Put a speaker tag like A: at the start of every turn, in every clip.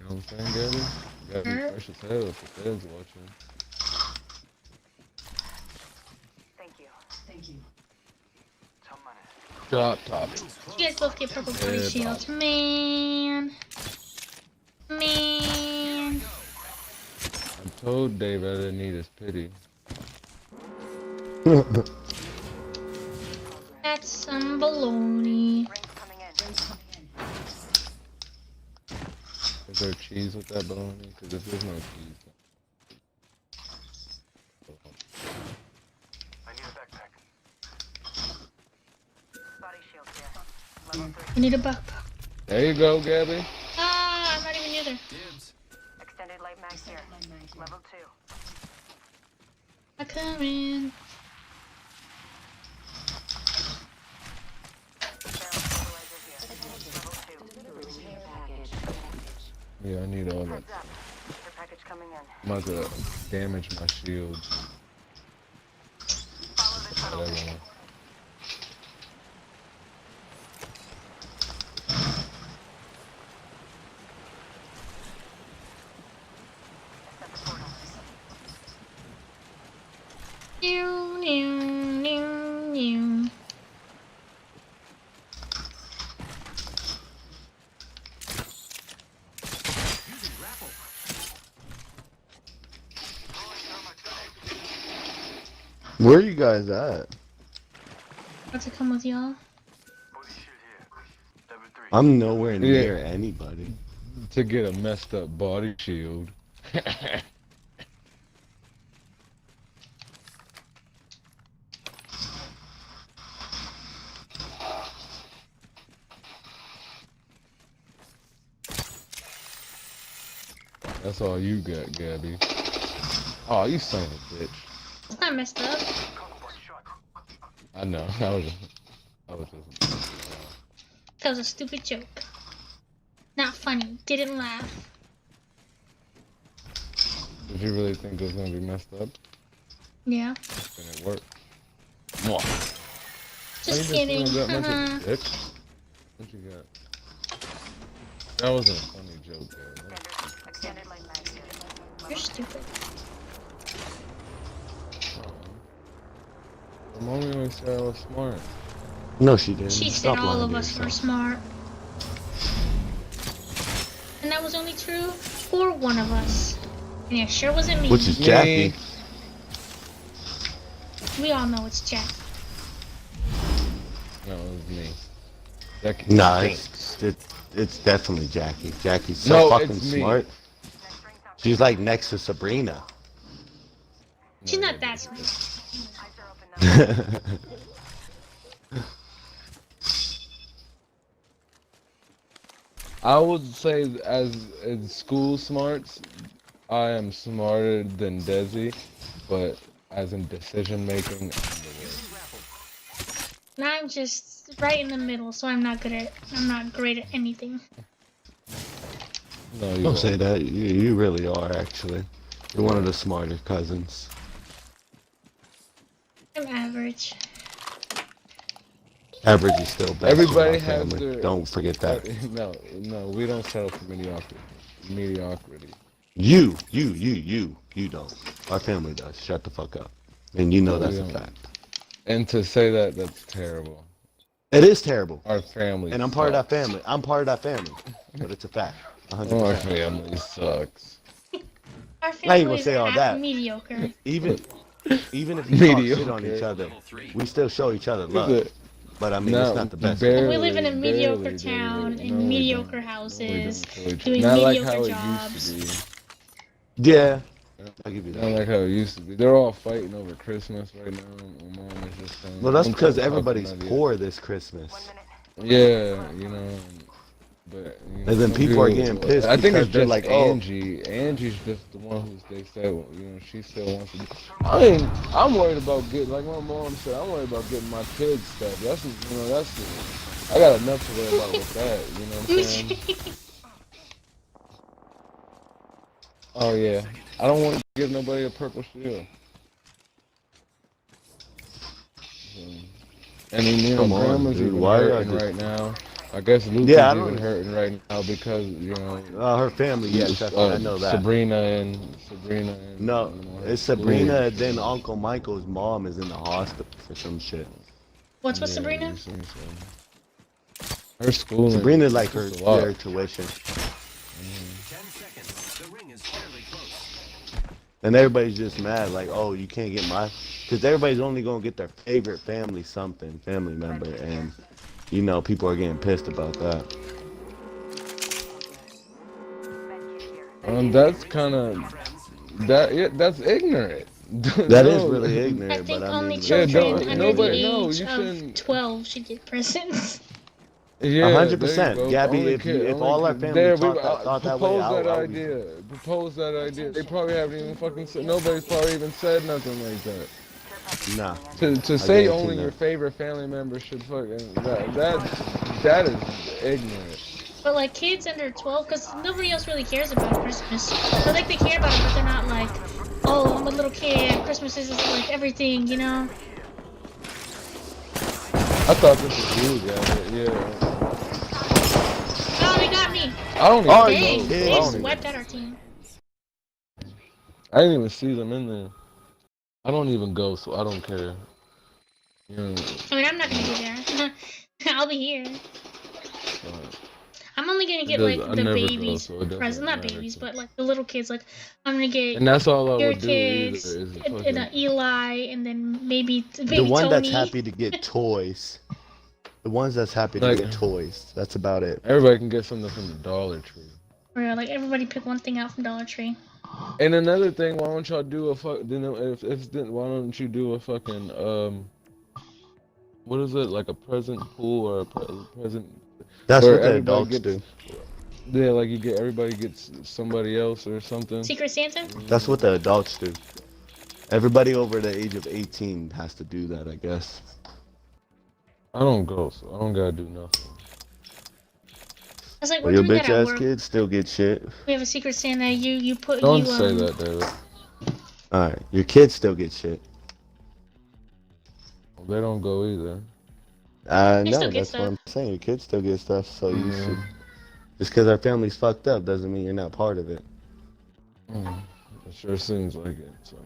A: know what I'm saying, Gabby? You gotta be
B: Her?
A: fresh as hell if the feds watching. Drop top.
B: You guys both get purple body
A: Yeah,
B: shields. Man. Man.
A: I told Dave I didn't need his pity.
B: That's some baloney.
A: Is there cheese with that bologna? Because if there's no cheese,
B: I need a buck.
A: there you go, Gabby.
B: Ah, I'm not even near there.
C: Extended light mag here. Level 2.
B: I'm coming.
A: Yeah, I need all that.
C: Heads up. Your package coming in.
A: I'm about to damage my shields.
C: Follow the tunnel.
A: Whatever.
C: Set the portal.
B: New, new, new, new.
D: Where are you guys at?
B: About to come with y'all.
D: I'm nowhere
A: Yeah.
D: near anybody.
A: To get a messed up body shield. That's all you got, Gabby. Oh, you son of a bitch.
B: It's not messed up.
A: I know. I was just.
B: That was a stupid joke. Not funny. Didn't laugh.
A: Did you really think it was gonna be messed up?
B: Yeah.
A: Then it worked. Mwah.
B: Just
A: Why you
B: kidding.
A: that much of a
B: Haha.
A: dick? What you got? That wasn't a funny joke, though.
C: Extended light mag here.
B: You're stupid.
A: The mommy always said I was smart.
D: No, she didn't.
B: She
D: Stop
B: said all
D: lying
B: of
D: to
B: us were
D: yourself.
B: smart. And that was only true for one of us. And it sure wasn't me.
D: Which is Jackie.
B: We all know it's Jack.
A: No, it was me. Jackie
D: Nah,
A: stinks.
D: it's definitely Jackie. Jackie's so
A: No,
D: fucking
A: it's me.
D: smart. She's like next to Sabrina.
B: She's
A: No,
B: not
A: yeah,
B: that smart.
C: Eyes are open now.
A: I would say as in school smarts, I am smarter than Desi, but as in decision making, I'm the worst.
B: And I'm just right in the middle, so I'm not great at anything.
A: No, you
D: Don't say
A: won't.
D: that. You really are, actually. You're one of the smarter cousins.
B: I'm average.
D: Average is still best.
A: Everybody
D: in my
A: has
D: family.
A: their.
D: Don't forget that.
A: No, we don't settle for mediocrity. Mediocrity.
D: You don't. Our family does. Shut the fuck up. And you know
A: No, we
D: that's a
A: don't.
D: fact.
A: And to say that, that's terrible.
D: It is terrible.
A: Our family.
D: And I'm part of that
A: sucks.
D: family. I'm part of that family. But it's a fact.
A: Our
D: 100%.
A: family sucks.
B: Our
D: Now you
B: family
D: gonna
B: is
D: say all
B: half
D: that.
B: mediocre.
D: Even if you talk shit on
A: Mediocre.
D: each other, we still show each other
A: Is
D: love.
A: it?
D: But I mean,
A: No,
D: it's not the best.
A: barely,
B: We live in a mediocre
A: barely,
B: town,
A: barely.
B: in
A: No, we
B: mediocre
A: don't.
B: houses,
A: No, we don't.
B: doing
A: Not like
B: mediocre
A: how
B: jobs.
A: it used to
D: Yeah,
A: be.
D: I'll give you
A: Not
D: that.
A: like how it used to be. They're all fighting over Christmas right now. My mom is just saying.
D: Well, that's
A: I'm
D: because
A: still talking
D: everybody's
A: about it.
D: poor this Christmas.
C: 1 minute.
A: Yeah, you know. But you know,
D: And then
A: some
D: people are getting pissed
A: I think
D: because
A: it's
D: they're
A: just
D: like, oh.
A: Angie. Angie's just the one who they said, you know, she still wants to. I'm worried about getting, like my mom said, I'm worried about getting my kids stuff. That's, you know, that's. I got enough to worry about with that. You know what I'm saying? Oh yeah, I don't want to give nobody a purple shield. And you know,
D: Come on,
A: grandma's
D: dude,
A: even
D: why are
A: hurting
D: you-
A: right now. I guess Lucy's
D: Yeah, I
A: even
D: don't.
A: hurting right now because you know
D: Her family, yeah, trust me, I know that.
A: Sabrina and
D: No,
A: you know, her
D: it's
A: school
D: Sabrina.
A: and
D: And then
A: shit.
D: Uncle Michael's mom is in the hospital for some shit.
B: What's with
A: Yeah,
B: Sabrina?
A: you see, so her school and
D: Sabrina's like her
A: it's a lot.
D: their tuition,
E: 10 seconds. The ring is fairly close.
D: and everybody's just mad, like, oh, you can't get my, because everybody's only gonna get their favorite family family member, and you know people are getting pissed about that.
A: That's kind of that's ignorant.
D: That is
A: No.
D: really
B: I
D: ignorant,
B: think
D: but I
B: only
D: mean,
B: children
A: don't-
B: under
A: nobody-
B: the
A: no,
B: age
A: you
B: of
A: shouldn't.
B: 12 should get presents.
A: Yeah,
D: 100%.
A: there you go.
D: Gabby,
A: Only
D: if
A: kid-
D: if
A: only
D: all our
A: kid-
D: family
A: there,
D: thought that way,
A: propose
D: I'll
A: that
D: be.
A: idea. Propose that idea. They probably haven't even fucking said. Nobody's probably even said nothing like that.
D: Nah.
A: To say
D: guarantee
A: only
D: not.
A: your favorite family member should fucking that is ignorant.
B: But like kids under 12, because nobody else really cares about Christmas. So like they care about it, but they're not like, oh, I'm a little kid. Christmas is like everything, you know?
A: I thought this was you, Gabby. Yeah.
B: Oh, they got me.
A: I don't even
D: Oh,
A: know.
D: you
B: Dang,
D: kid.
B: they
A: I
B: just
A: don't
B: wiped
A: even,
B: out our team.
A: I didn't even see them in there. I don't even go, so I don't care. You know,
B: I mean, I'm not gonna be there. I'll be here. I'm only gonna get like
A: I
B: the
A: never go,
B: babies
A: so it doesn't
B: present, not
A: matter
B: babies,
A: to-
B: but like the little kids. Like I'm gonna get
A: and that's all I
B: your
A: would do either
B: kids,
A: is
B: and,
A: fucking.
B: Eli, and then maybe
D: The one
B: Tony.
D: that's happy to get toys. The ones that's happy to
A: Like-
D: get toys. That's about it.
A: Everybody can get something from the Dollar Tree.
B: Or like everybody pick one thing out from Dollar Tree.
A: And another thing, why don't y'all do a fuck? Why don't you do a fucking what is it, like a present pool or a present?
D: That's
A: Where
D: what the
A: everybody
D: adults
A: gets-
D: do.
A: Yeah, like everybody gets somebody else or something.
B: Secret Santa?
D: That's what the adults do. Everybody over the age of 18 has to do that, I guess.
A: I don't go, so I don't gotta do nothing.
B: I was like,
D: But
B: we're
D: your
B: doing that
D: bitch
B: at
D: ass
B: work.
D: kids still get shit.
B: We have a Secret Santa. You put
A: Don't
B: you
A: say that, David.
D: Alright, your kids still get shit.
A: They don't go either.
D: I
B: They
D: know,
B: still get
D: that's what
B: stuff.
D: I'm saying. Your kids still get stuff, so you
A: Yeah.
D: should. Just because our family's fucked up doesn't mean you're not part of it.
A: It sure seems like it, so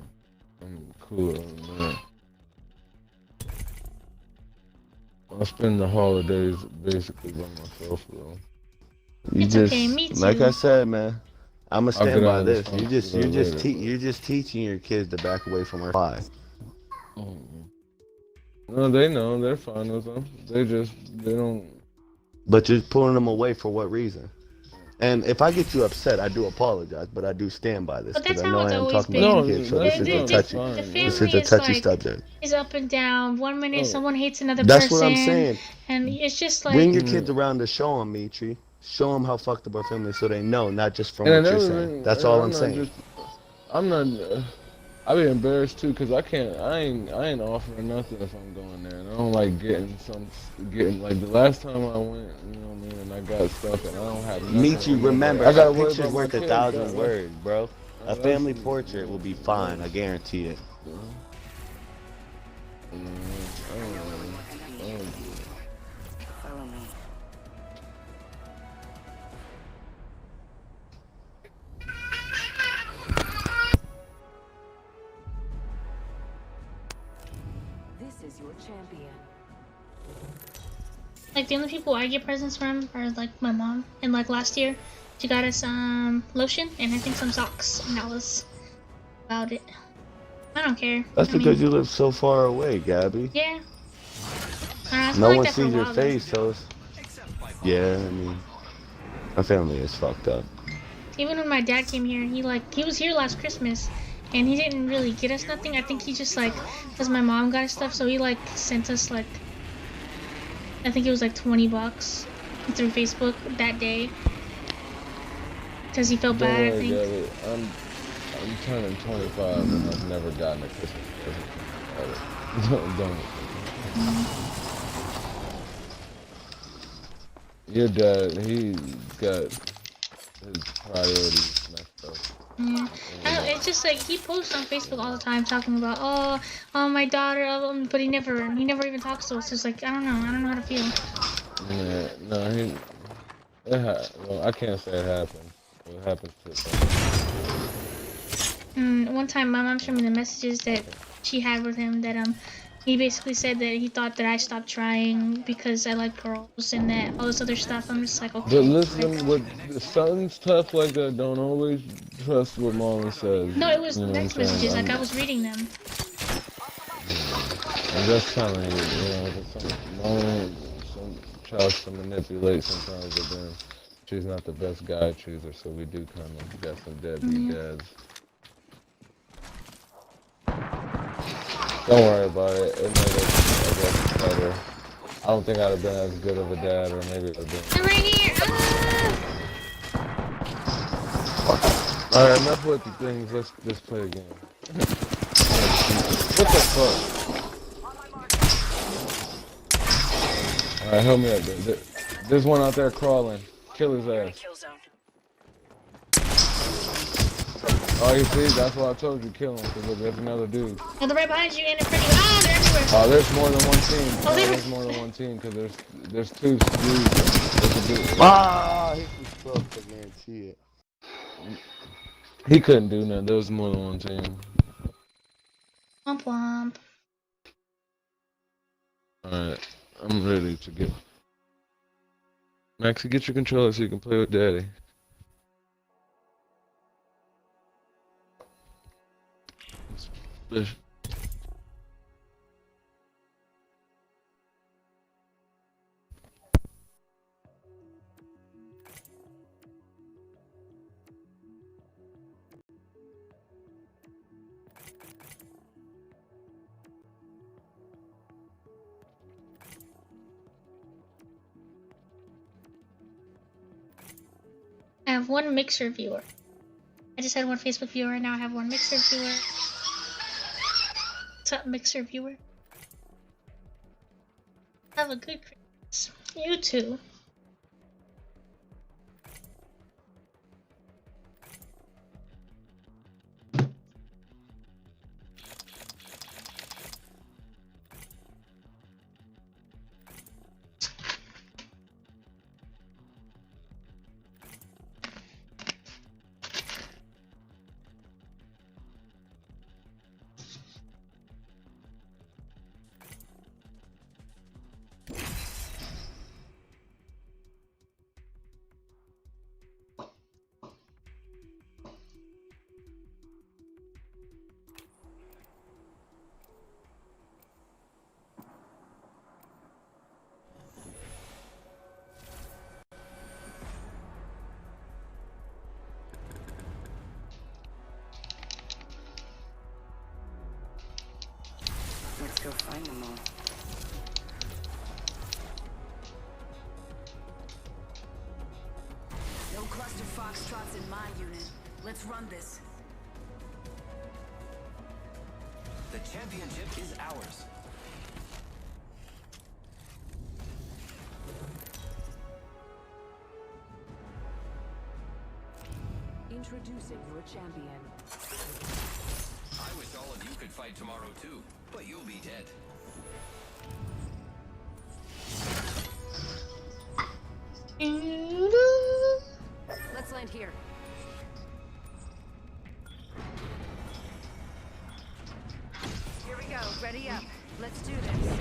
A: I'm cool on that. I spend the holidays basically by myself, though.
D: You
B: It's
D: just,
B: okay, me
D: like
B: too.
D: I said, man, I'ma
A: I'll
D: stand
A: get
D: by
A: on
D: this.
A: this
D: You're just teaching your kids to back away from our pie.
A: No, they know. They're fine with them. They don't.
D: But you're pulling them away for what reason? And if I get you upset, I do apologize, but I do stand by this
B: But
D: because
B: that's
D: I know
B: how it's
D: I am
B: always
D: talking
B: been.
D: about
A: No,
D: your kids, so
A: that's
D: this is a
A: fine.
D: touchy.
B: The
A: This
D: This
B: family
D: is a
B: is
D: touchy
B: like
D: subject.
B: is up and down. 1 minute
A: Oh.
B: someone hates another
D: That's
B: person.
D: what I'm saying.
B: And it's just like
D: Bring your kids around to show them, Mitri. Show them how fucked up our family is so they know, not just from what you're saying. That's all I'm saying.
A: I'm not. I'd be embarrassed too, cause I can't. I ain't offering nothing if I'm going there. And I don't like getting like the last time I went. You know what I mean? And I got stuff, and I don't have. nothing
D: Mitri,
A: for nobody.
D: remember,
A: I gotta
D: a
A: worry
D: picture's
A: about my
D: worth a
A: kids,
D: 1,000
A: though.
D: words, bro. A
A: That's-
D: family portrait will be fine, I guarantee it.
A: I don't know.
C: Follow me. This is your champion.
B: like the only people I get presents from are like my mom. And like last year, she got us lotion and I think some socks, and that was about it. I don't care.
D: That's
B: I mean,
D: because you live so far away, Gabby.
B: yeah. I don't know, it's
D: No
B: been
D: one
B: like that for a
D: sees your
B: while, though.
D: face, so it's... Yeah, I mean, my family is fucked up.
B: Even when my dad came here, he was here last Christmas, and he didn't really get us nothing. I think he just like, cause my mom got us stuff, so he like sent us like, I think it was like $20 through Facebook that day, cause he felt
A: Don't
B: bad. I
A: worry,
B: think.
A: Gabby. I'm turning 25 and I've never gotten a Christmas present. Don't. Your dad, he got his priorities messed up.
B: Yeah. I don't, it's just like he posts on Facebook all the time talking about my daughter, but he never even talks to us. It's like I don't know how to feel.
A: Yeah, no, well, I can't say it happened. It happened to
B: One time, my mom showed me the messages that she had with him. That he basically said that he thought that I stopped trying because I like girls and that all this other stuff. I'm just like,
A: But
B: okay.
A: listen, with something tough like that, don't always trust what Mama says.
B: No, it was
A: You know what I'm
B: text
A: saying?
B: messages. Like I was reading them.
A: I'm just telling you, some tries to manipulate sometimes, but then she's not the best guide chooser, so we do kind of get some deadbeat dads. Don't worry about it. It made us, I guess, better. I don't think I'd have been as good of a dad, or maybe I'd have been.
B: I'm right here.
A: Alright, enough with the things. Let's play a game. What the fuck? Alright, help me up. There's one out there crawling. Kill his ass.
C: Kill zone.
A: Oh, you see? That's why I told you kill him, because there's another dude.
B: Oh, they're right behind you and they're pretty. Ah, they're everywhere.
A: Oh, there's more than one team.
B: Oh, there-
A: There's more than one team, because there's two dudes. There's a dude.
D: Ah, he was broke. I guarantee it.
A: He couldn't do nothing. There was more than one team.
B: Womp womp.
A: Alright, I'm ready to get. Maxie, get your controller so you can play with Daddy. Splish.
B: I have one Mixer viewer. I just had one Facebook viewer, now I have one Mixer viewer. What's up, Mixer viewer? Have a good Christmas. You too.
C: Let's go find them all.
F: No cluster foxtrots in my unit. Let's run this.
E: The championship is ours.
F: Introducing your champion.
E: I wish all of you could fight tomorrow too, but you'll be dead.
F: Let's land here. Here we go. Ready up. Let's do this.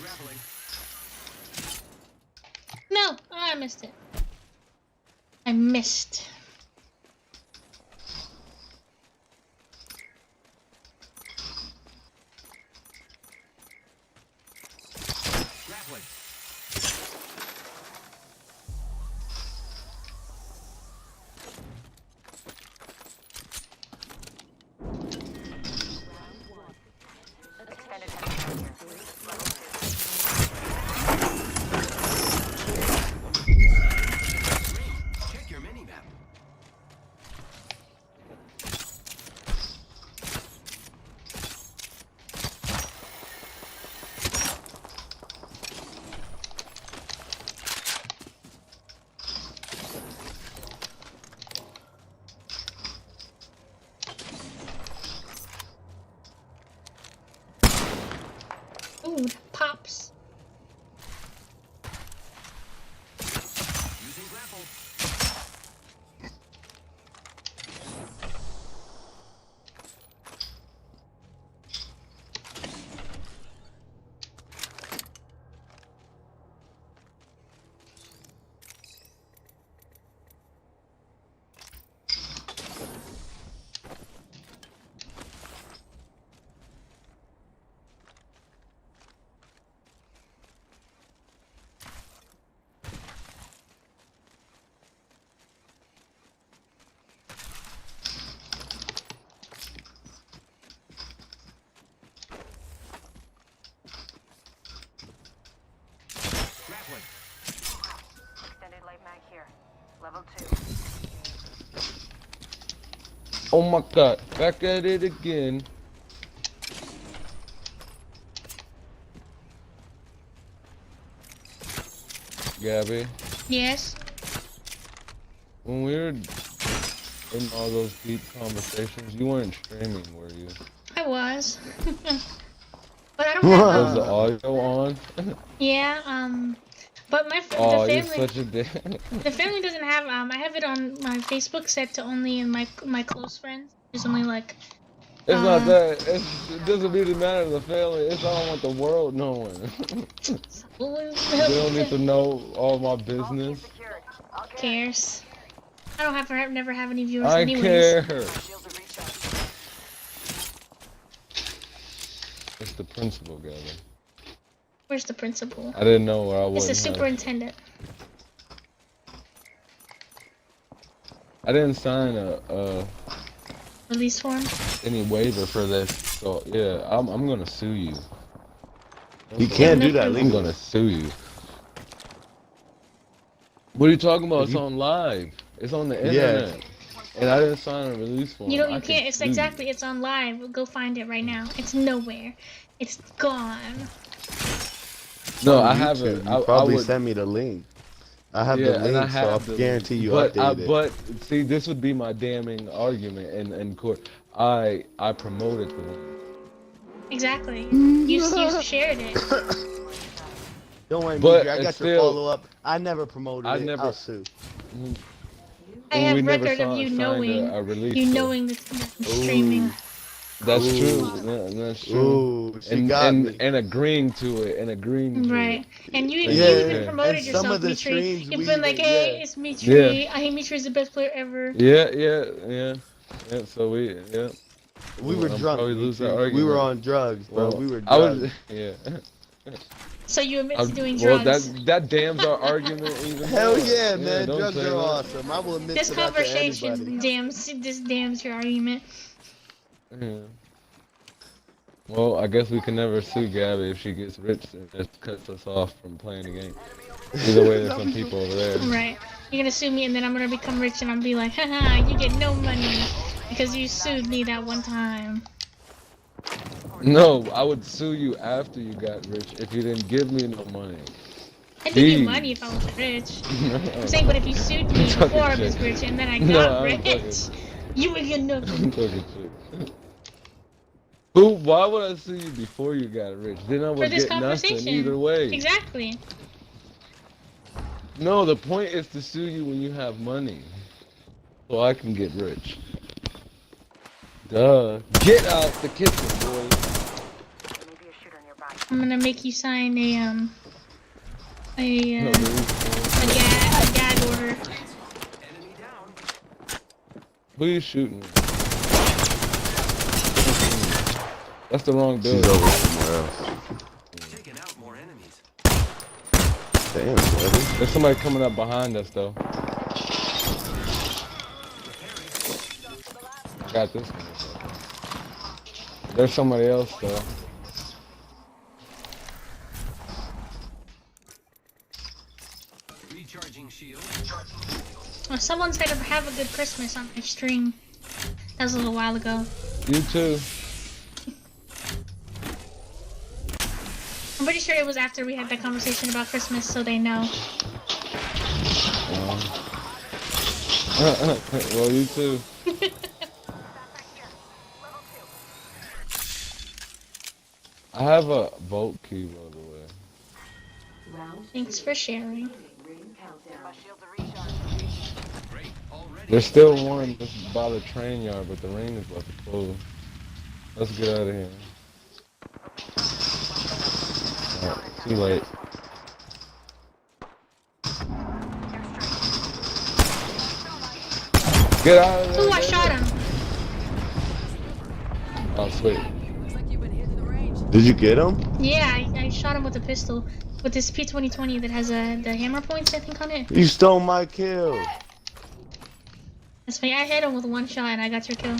E: Grappling.
B: No! Oh, I missed it. I missed.
E: Grappling.
C: Extended heavy here. Level 2.
E: Check your mini-map.
C: here. Level 2.
A: Oh my god, back at it again. Gabby,
B: Yes.
A: when we were in all those deep conversations, you weren't streaming, were you?
B: I was. But I don't have
A: Was the audio on?
B: yeah, but
A: Oh,
B: the
A: you're
B: family
A: such a dick.
B: the family doesn't have I have it on my Facebook set to only in my close friends. There's only like
A: It's not that. It doesn't really matter to the family. It's I don't want the world knowing. They don't need to know all my business.
C: Secured. I'll get it.
B: cares. I don't have never have any viewers
A: I
B: anyways.
A: care.
C: Shields are recharged.
A: It's the principal, Gavin.
B: Where's the principal?
A: I didn't know where I was.
B: It's the superintendent.
A: I didn't sign a
B: Release form.
A: any waiver for this, so yeah, I'm gonna sue you.
D: You can't do that
A: I'm
D: legally.
A: gonna sue you. What are you talking about?
D: If
A: It's
D: you-
A: on live. It's on the
D: Yeah.
A: internet. And I didn't sign a release form.
B: You know
A: I
B: you
A: can
B: can't. It's
A: sue you.
B: exactly. It's on live. Go find it right now. It's nowhere. It's gone.
A: No,
D: On
A: I have
D: YouTube.
A: it.
D: You
A: I
D: probably
A: would,
D: sent me the link. I have
A: yeah,
D: the
A: and I
D: link, so
A: have
D: I
A: the
D: guarantee you
A: but
D: updated it.
A: But see, this would be my damning argument in court. I promoted the link.
B: Exactly. You shared it.
D: Don't worry,
A: But
D: Meeker, I got
A: it's
D: your
A: still-
D: follow up. I never promoted
A: I
D: it.
A: never-
D: I'll sue.
B: I
A: And
B: have
A: we never
B: record of you
A: signed
B: knowing.
A: a release
B: You
A: form.
B: knowing the streaming.
A: That's
D: Ooh.
A: true. Yeah, that's true.
D: Ooh, she got me.
A: and agreeing to it and agreeing to
B: Right.
A: it.
B: And you
D: Yeah,
B: even promoted
D: and some
B: yourself,
D: of the
B: Mitri.
D: streams
B: You've
D: we
B: been like,
D: did,
B: hey,
D: yeah.
B: it's Mitri. I think Mitri is the best player ever.
A: Yeah. So yeah.
D: We were
A: I'm
D: drunk.
A: probably lose
D: Meeker.
A: that
D: We were
A: argument.
D: on drugs, bro.
A: Well,
D: we were
A: I
D: drugs.
A: was, yeah.
B: So you admit to doing
A: Well,
B: drugs.
A: that damns our argument even
D: Hell
A: more.
D: yeah, man.
A: don't
D: Drugs
A: say
D: are
A: that.
D: awesome. I will admit
B: This
D: to that to
B: conversation
D: anybody.
B: damns your argument.
A: Yeah. Well, I guess we can never sue Gabby if she gets rich and just cuts us off from playing the game. Either way, there's some people over there.
B: Right. You're gonna sue me and then I'm gonna become rich and I'll be like, haha, you get no money because you sued me that one time.
A: No, I would sue you after you got rich if you didn't give me no money.
B: I'd give you
A: Jeez.
B: money if I was rich. I'm saying, but if you sued me
A: Talking
B: before I was
A: shit.
B: rich and then I
A: No,
B: got
A: I'm
B: rich, you would get nothing.
A: I'm talking shit. Who? Why would I sue you before you got rich? Then I
B: For
A: would
B: this
A: get nothing
B: conversation.
A: either way.
B: Exactly.
A: No, the point is to sue you when you have money, so I can get rich. Duh. Get out the kitchen, boy.
C: There may be a shooter nearby.
B: I'm gonna make you sign
A: No,
B: a gag order.
E: Enemy down.
A: who you shooting? That's the wrong
D: She's
A: building.
D: over somewhere else.
E: Taking out more enemies.
D: Damn, buddy.
A: There's somebody coming up behind us though. I got this one. There's somebody else though.
E: Recharging shield.
B: Someone said to have a good Christmas on my stream. That was a little while ago.
A: You too.
B: I'm pretty sure it was after we had that conversation about Christmas, so they know.
A: Well, you too. I have a Volt key, by the way.
B: Thanks for sharing.
C: My shields are recharged.
E: Great. Already.
A: There's still one just by the train yard, but the rain is about to close. Let's get out of here. Alright, too late. Get out of there!
B: Ooh, I shot him.
A: Oh, sweet.
D: Did you get him?
B: Yeah, I shot him with a pistol. With this P2020 that has the hammer points, I think, on it.
D: You stole my kill.
B: That's funny. I hit him with one shot and I got your kill.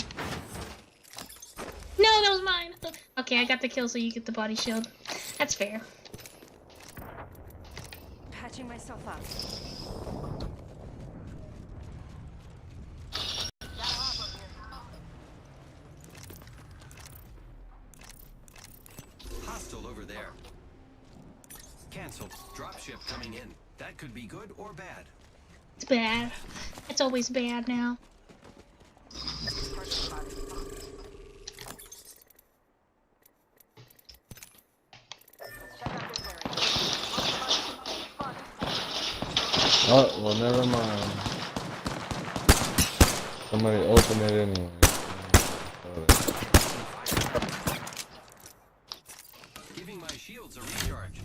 B: No, that was mine. Okay, I got the kill so you get the body shield. That's fair.
F: Patching myself up.
E: there. Cancelled. Dropship coming in. That could be good or bad.
B: It's bad. It's always bad now.
A: Oh, well, never mind. Somebody opened it anyway.
E: Giving my shields a recharge.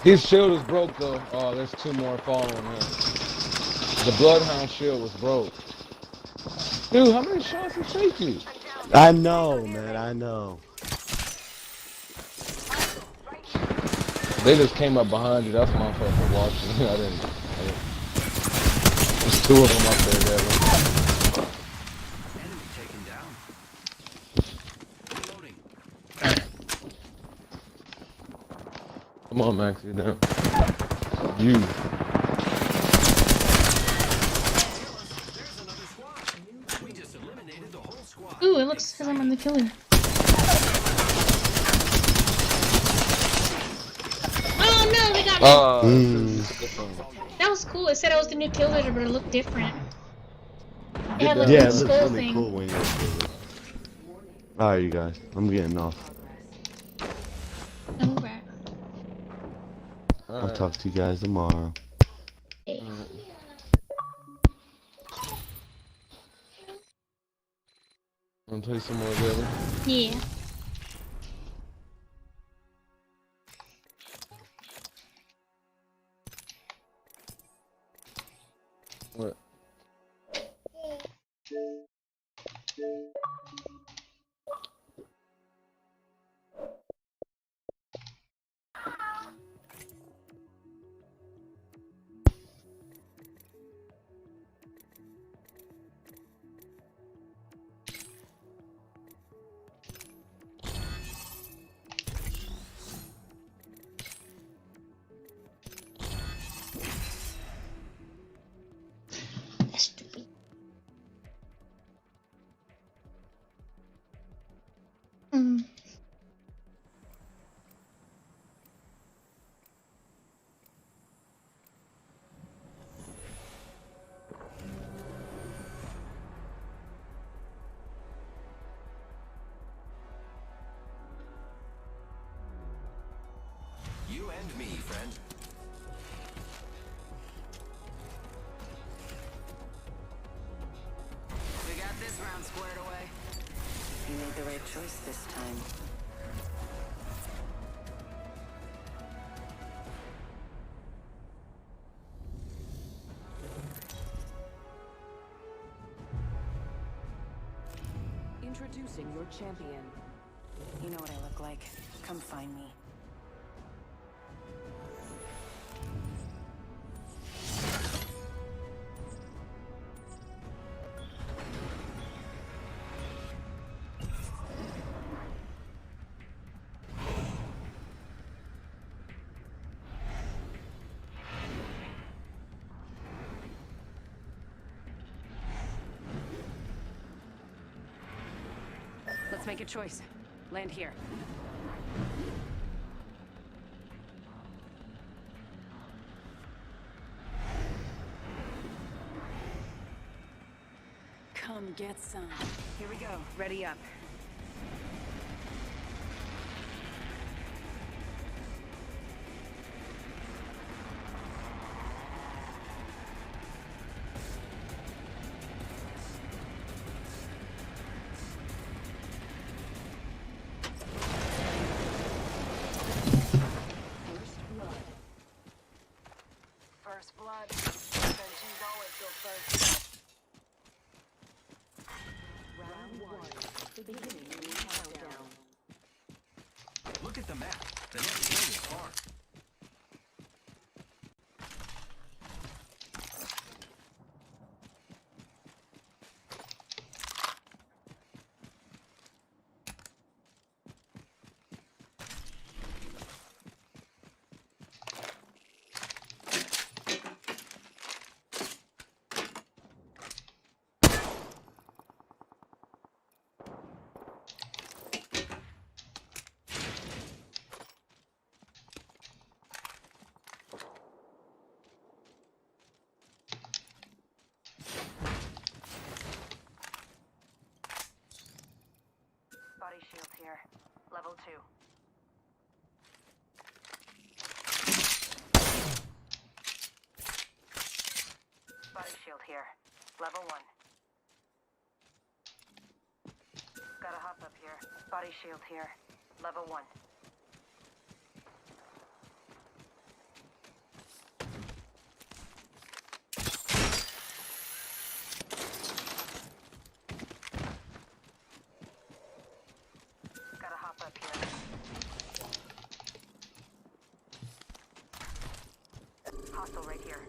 A: His shield is broke though. Oh, there's two more following him. The Bloodhound shield was broke. Dude, how many shots did he take you?
D: I know, man. I know.
A: They just came up behind you. That's my fault for watching. I didn't. There's two of them up there, Devin.
E: Enemy taken down. Reloading.
A: Come on, Max, you're down. You.
E: There's another squad. We just eliminated the whole squad.
B: Ooh, it looks as I'm on the killer. Oh no, they got me! That was cool. It said I was the new kill leader, but it looked different. It had like
D: Yeah,
B: a
D: it looks
B: skull
D: really
B: thing.
D: cool when you're Alright, you guys. I'm getting off.
B: Alright.
D: I'll talk to you guys tomorrow.
B: Hey.
A: Wanna play some more, Devin?
B: Yeah.
A: What?
B: That's stupid. Mm.
E: You and me, friend.
F: We got this round squared away. You made the right choice this time.
C: Introducing your champion.
F: You know what I look like. Come find me. Let's make a choice. Land here. Come get some. Here we go. Ready up. First blood. Benji's always go first.
C: Round one. Begin. here. Level 2. Body shield here. Level 1. Gotta hop up here. Body shield here. Level 1. Gotta hop up here. Hostile right here.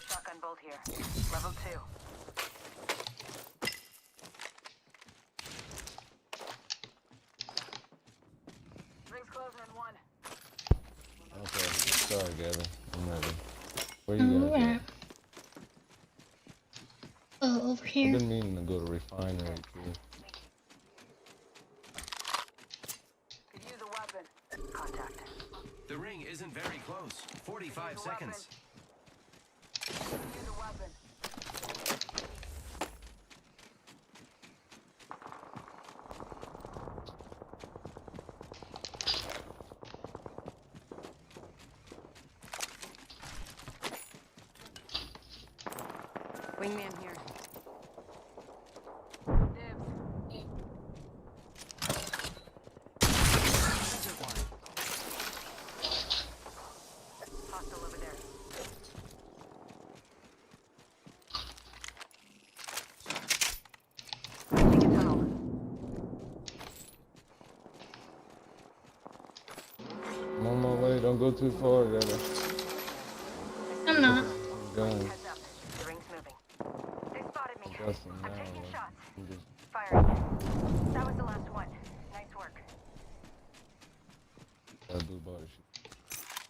C: Shotgun bolt here. Level 2. Rings closing in 1.
A: Okay. Sorry, Gavin. I'm ready. Where you guys
B: Alright.
A: at?
B: Oh, over
A: I've
B: here.
A: been meaning to go to refinery too.
C: Could use a weapon. Contact.
E: The ring isn't very close. 45 seconds.
C: Could use a weapon.
F: Wingman here.
C: Dibs. Hostile over there. Take a tunnel.
A: I'm on my way. Don't go too far, Gavin.
B: I'm not.
A: I'm going.
C: Heads up. The ring's moving. They spotted me.
A: Justin,
C: I'm
A: now,
C: taking shots.
A: I'm just
C: Firing. That was the last one. Nice work.
A: got a blue body shoot.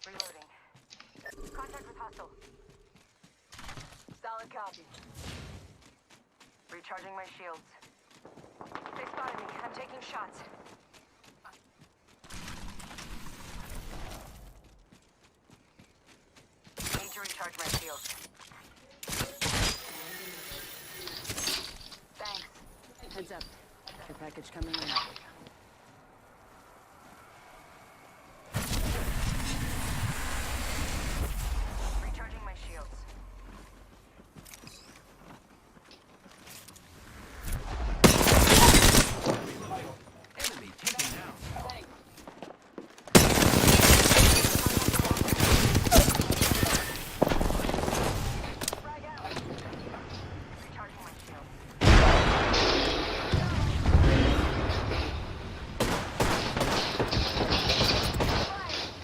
C: Reloading. Contact with hostile.
F: Solid copy.
C: Recharging my shields. They spotted me. I'm taking shots. Need to recharge my shields.
F: Thanks. Heads up. Care package coming in.
C: Recharging my shields.
E: Enemy taken down.
C: Frag out. Recharging my shields.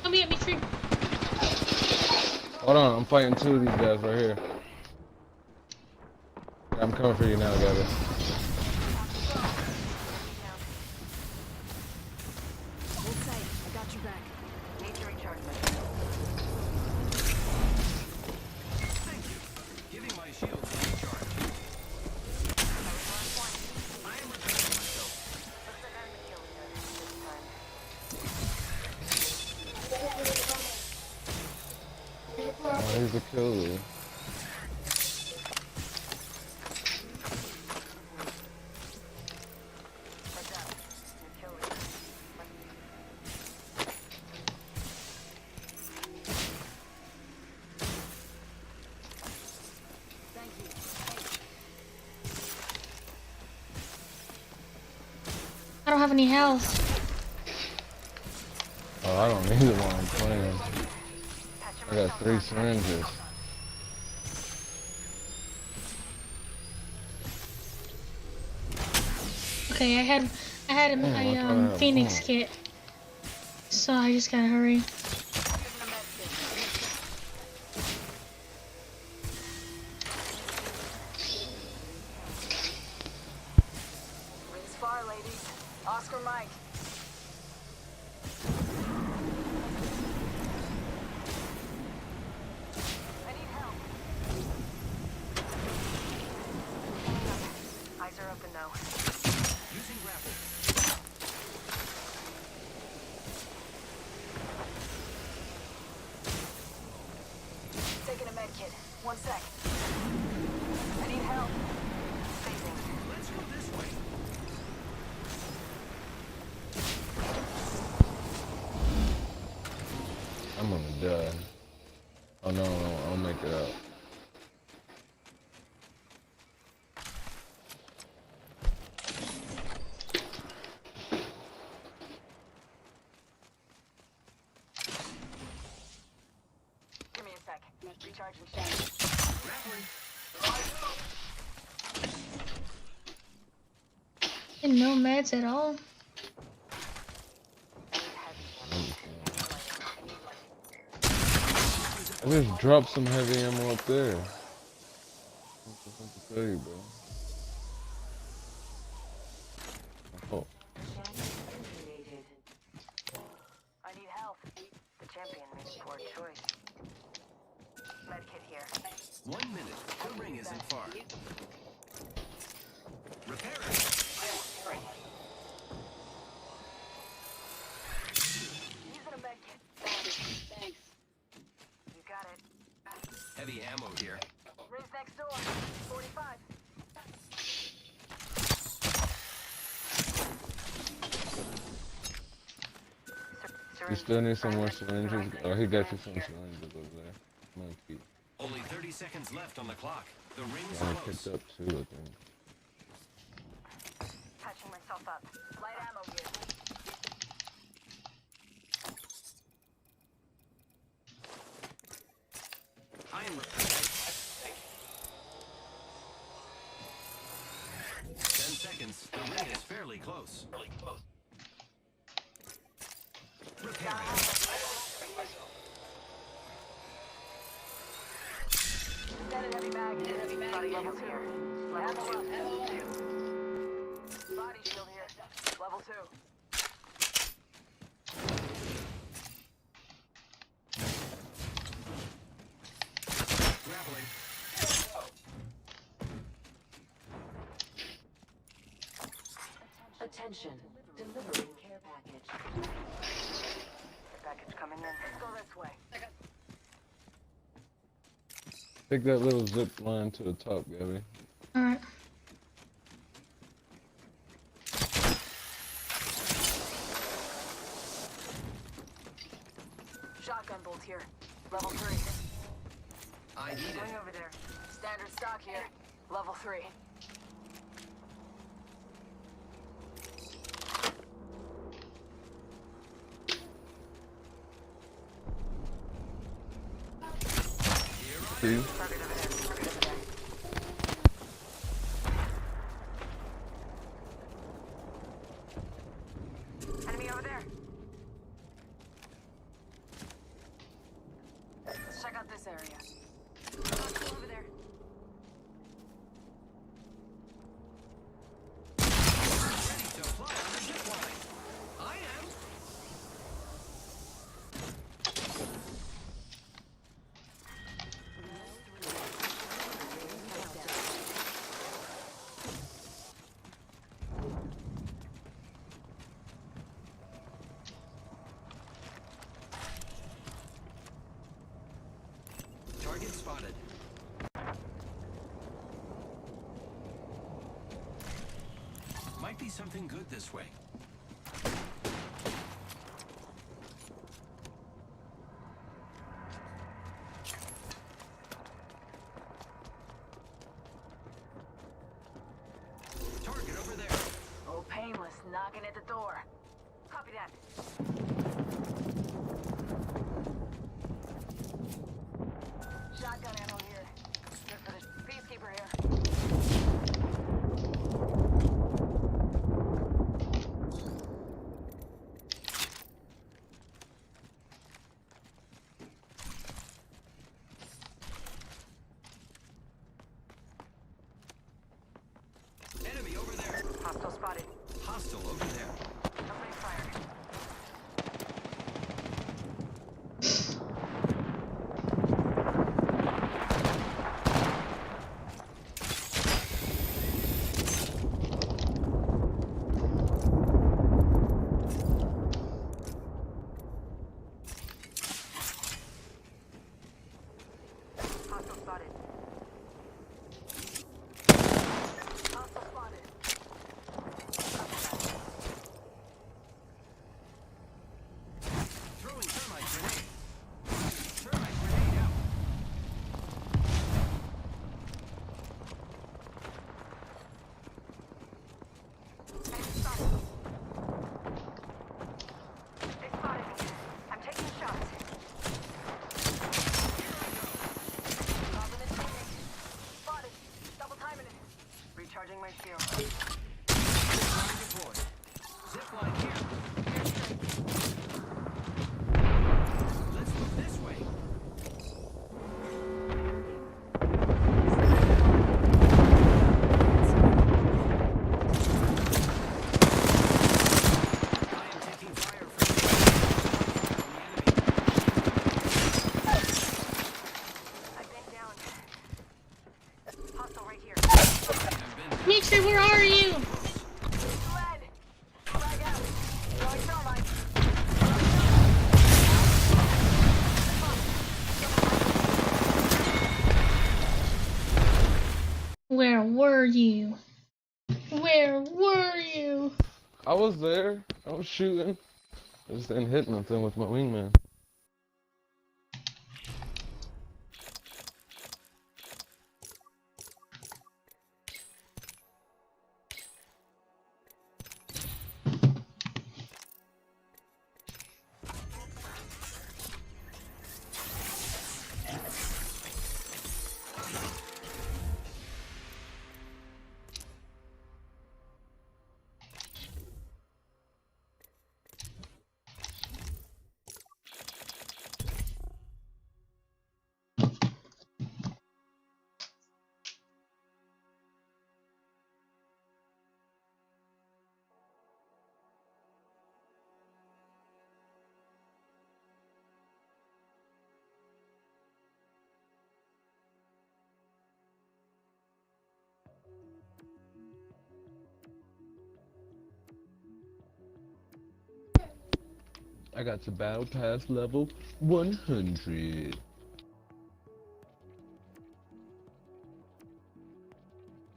B: Come get me, tree.
A: Hold on, I'm fighting two of these guys right here. I'm coming for you now, Gavin.
F: Hold tight. I got your back.
C: Need to recharge my shields.
E: Thank you. Giving my shields a recharge. I am repairing myself.
C: Looks like I'm the kill leader this time.
A: Oh, here's the killer.
C: Heads up. New kill leader.
F: Thank you.
B: I don't have any health.
A: Oh, I don't need the one I'm playing.
C: Patching
A: I got
C: myself
A: 3
C: up.
A: syringes.
B: Okay, I had a,
A: Damn, I
B: a
A: thought I had
B: Phoenix
A: one.
B: kit. So I just gotta hurry.
F: Taking a med kit. Rings far, ladies. Oscar Mike.
A: I'm gonna die. Oh no, I'll make it out.
C: Give me a sec. Recharging shot.
B: And no meds at all.
A: I just dropped some heavy ammo up there. What to tell you, bro? Oh,
C: I need help. The champion made a poor choice. Medkit here.
E: 1 minute. The ring isn't far. Repair it.
C: Using a medkit. Thanks. You got it.
E: Heavy ammo here.
C: Rings next door. 45.
A: you still need some more syringes? Oh, he got you some syringes over there. I'm gonna keep.
E: Only 30 seconds left on the clock. The ring's
A: I
E: close.
A: picked up too, I think.
C: Patching myself up. Light ammo here.
E: I am 10 seconds. The ring is fairly close. Repair it.
C: Extended heavy mag. Body shield here. Level 2. Body shield here. Level 2.
E: Grappling.
F: Attention. Delivering care package.
C: The package coming in. Let's go this way.
A: Take that little zip line to the top, Gabby.
B: Alright.
C: Shotgun bolt here. Level 3.
E: I need
C: Going
E: it.
C: over there. Standard stock here. Level 3.
A: See?
C: Target over there. Target over there. Enemy over there. Let's check out this area. Over there.
E: Ready to fly on the zip line. I am. Target spotted. Might be something good this way. Target over there.
C: Oh, painless. Knocking at the door. Copy that. Shotgun ammo here. Good for the peacekeeper here.
E: Enemy over there.
C: Hostile spotted.
E: Hostile over there.
C: Opening fire.
A: I was there. I was shooting. I just didn't hit nothing with my wingman. I got to battle pass level 100.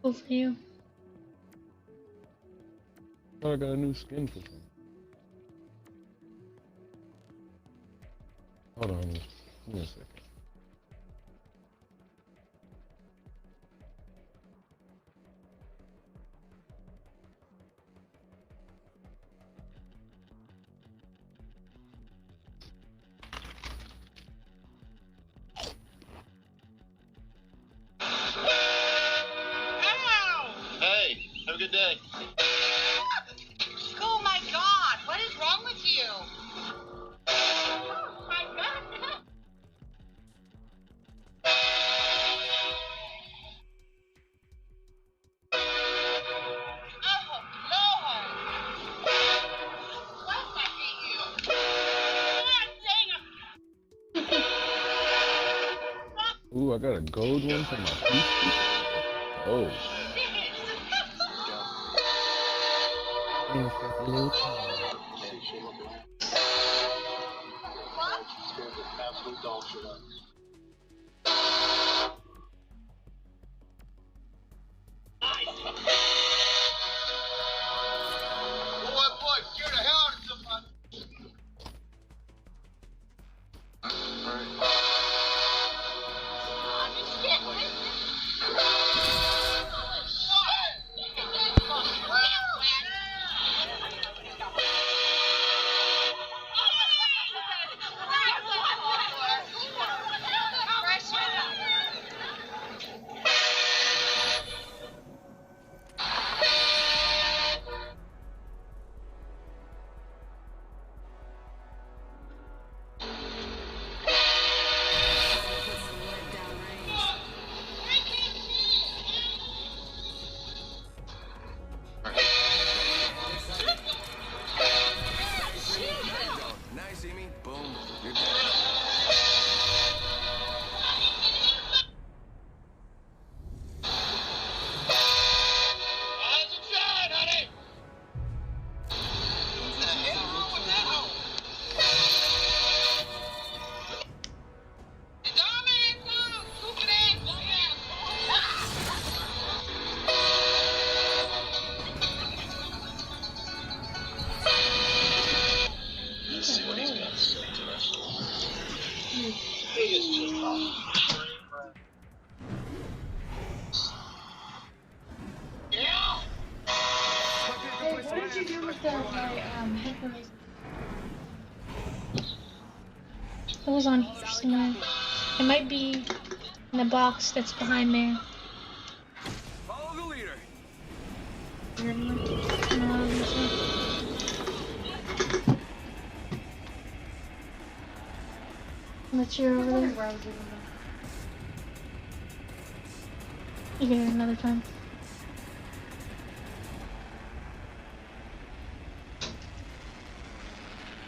B: Go for you.
A: Oh, I got a new skin for some. Hold on. Give me a second.
G: Hey, have a good day.
H: Oh my god, what is wrong with you? Oh my god. Oh Lord. Why did I hit you? God dang it.
A: Ooh, I got a gold one for my PC. Oh.
G: Absolute dog shit on. Boy, scared the hell out of somebody.
F: Put some lead down range.
E: Now you see me? Boom. You're dead.
G: Eyes inside, honey. What the hell wrong with that hoe? Stupid ass, Let's see what he's got to say to us. He is just talking. Yeah.
B: Hey, what did you do with my headphones? It was on here somewhere. It might be in the box that's behind there.
E: Follow the leader.
B: No, this one. That's your over there. You get it another time.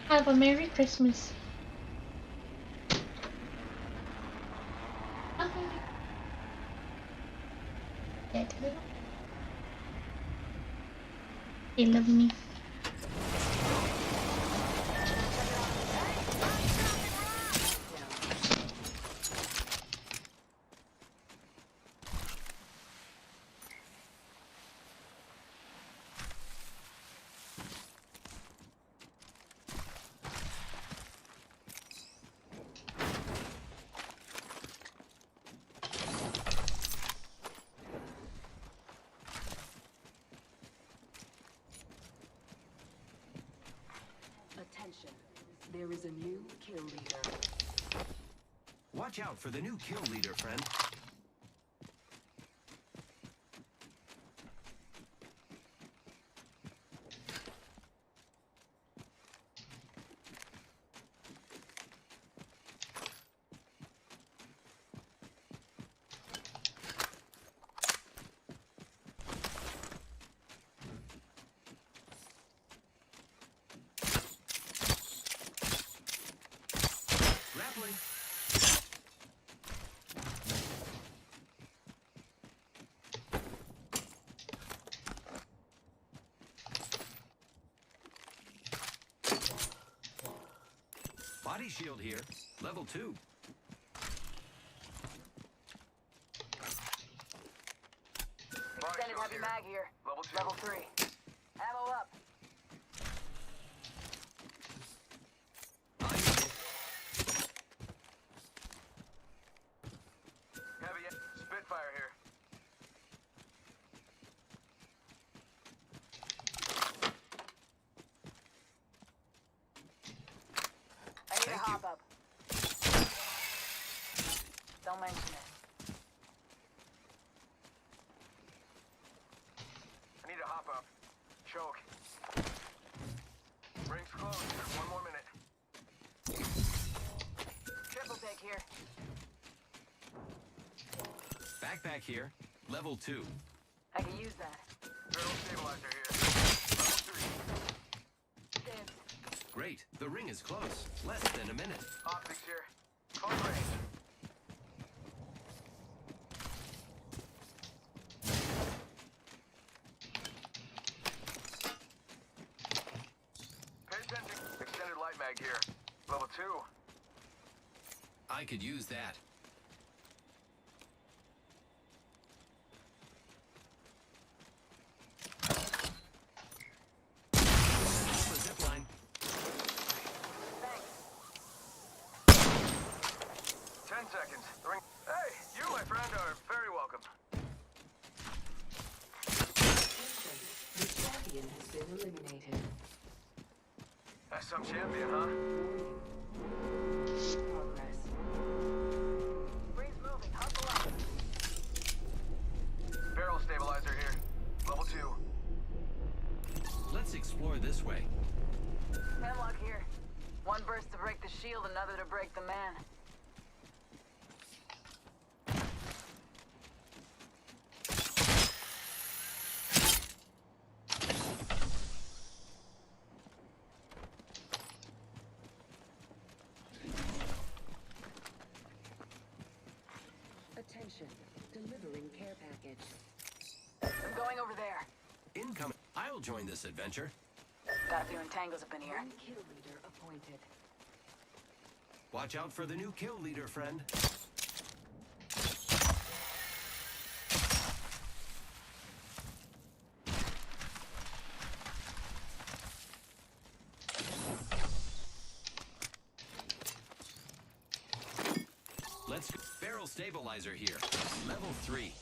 B: Have a Merry Christmas. Yeah, tell me. They love me.
F: There is a new kill leader.
E: Watch out for the new kill leader, friend. Grappling. Body shield here. Level 2.
C: Extended heavy mag here. Level 3. Ammo up. Heavy Spitfire here. I need
E: Thank
C: a
E: you.
C: hop up. Don't mention it. I need a hop up. Choke. Rings close. 1 more minute. Triple take here.
E: Backpack here. Level 2.
C: I can use that. Barrel stabilizer here. Level 3. Dibs.
E: Great. The ring is close. Less than a minute.
C: Optics here. Close range. Pay attention. Extended light mag here. Level 2.
E: I could use that. The zip line.
C: Thanks. 10 seconds. The ring. Hey, you, my friend, are very welcome.
F: The champion has been eliminated.
C: That's some champion, huh?
F: Progress.
C: Ring's moving. Hustle up. Barrel stabilizer here. Level 2.
E: Let's explore this way.
C: Hemlock here. One burst to break the shield, another to break the man.
F: Attention. Delivering care package.
C: I'm going over there.
E: Incoming. I'll join this adventure.
C: Got a few entangles up in here.
F: One kill leader appointed.
E: Watch out for the new kill leader, friend. Let's go. Barrel stabilizer here. Level 3.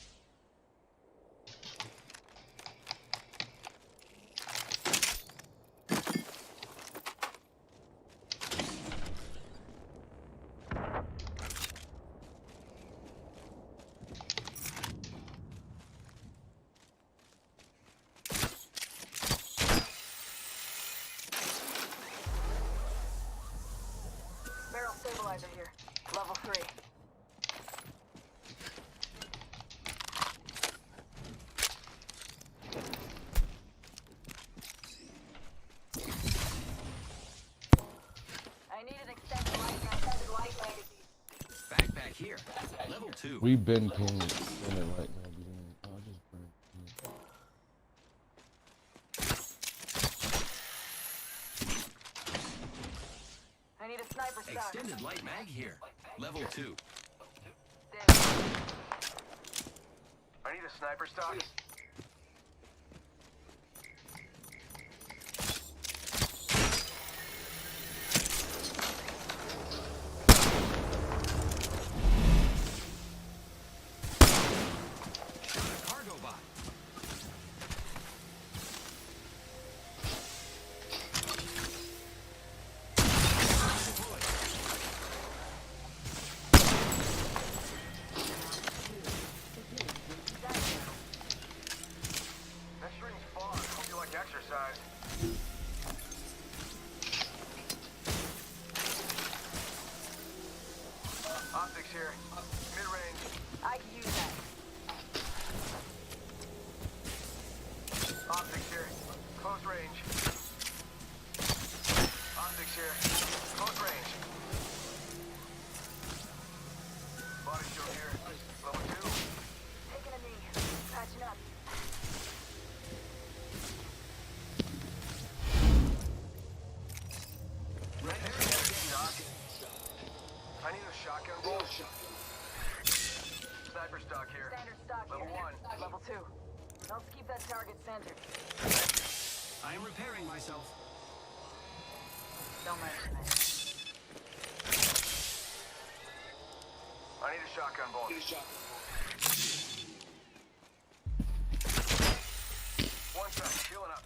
C: Barrel stabilizer here. Level 3. I need an extended light magazine.
E: Backpack here. Level 2.
A: We been paying extended light magazine. I'll just burn it.
C: I need a sniper stock.
E: Extended light mag here. Level 2.
C: I need a sniper stock.
E: Cargo bot.
I: Optics here. Mid-range.
C: I can use that.
I: Optics here. Close range. Optics here. Close range. Body shield here. Level 2.
C: Taking a knee. Patching up.
I: Doc. I need a shotgun bolt. Sniper stock here.
C: Standard stock
I: Level
C: here.
I: 1.
C: Level 2. Helps keep that target centered.
E: I am repairing myself.
C: Don't mention it.
I: I need a shotgun bolt. One sec. Healing up.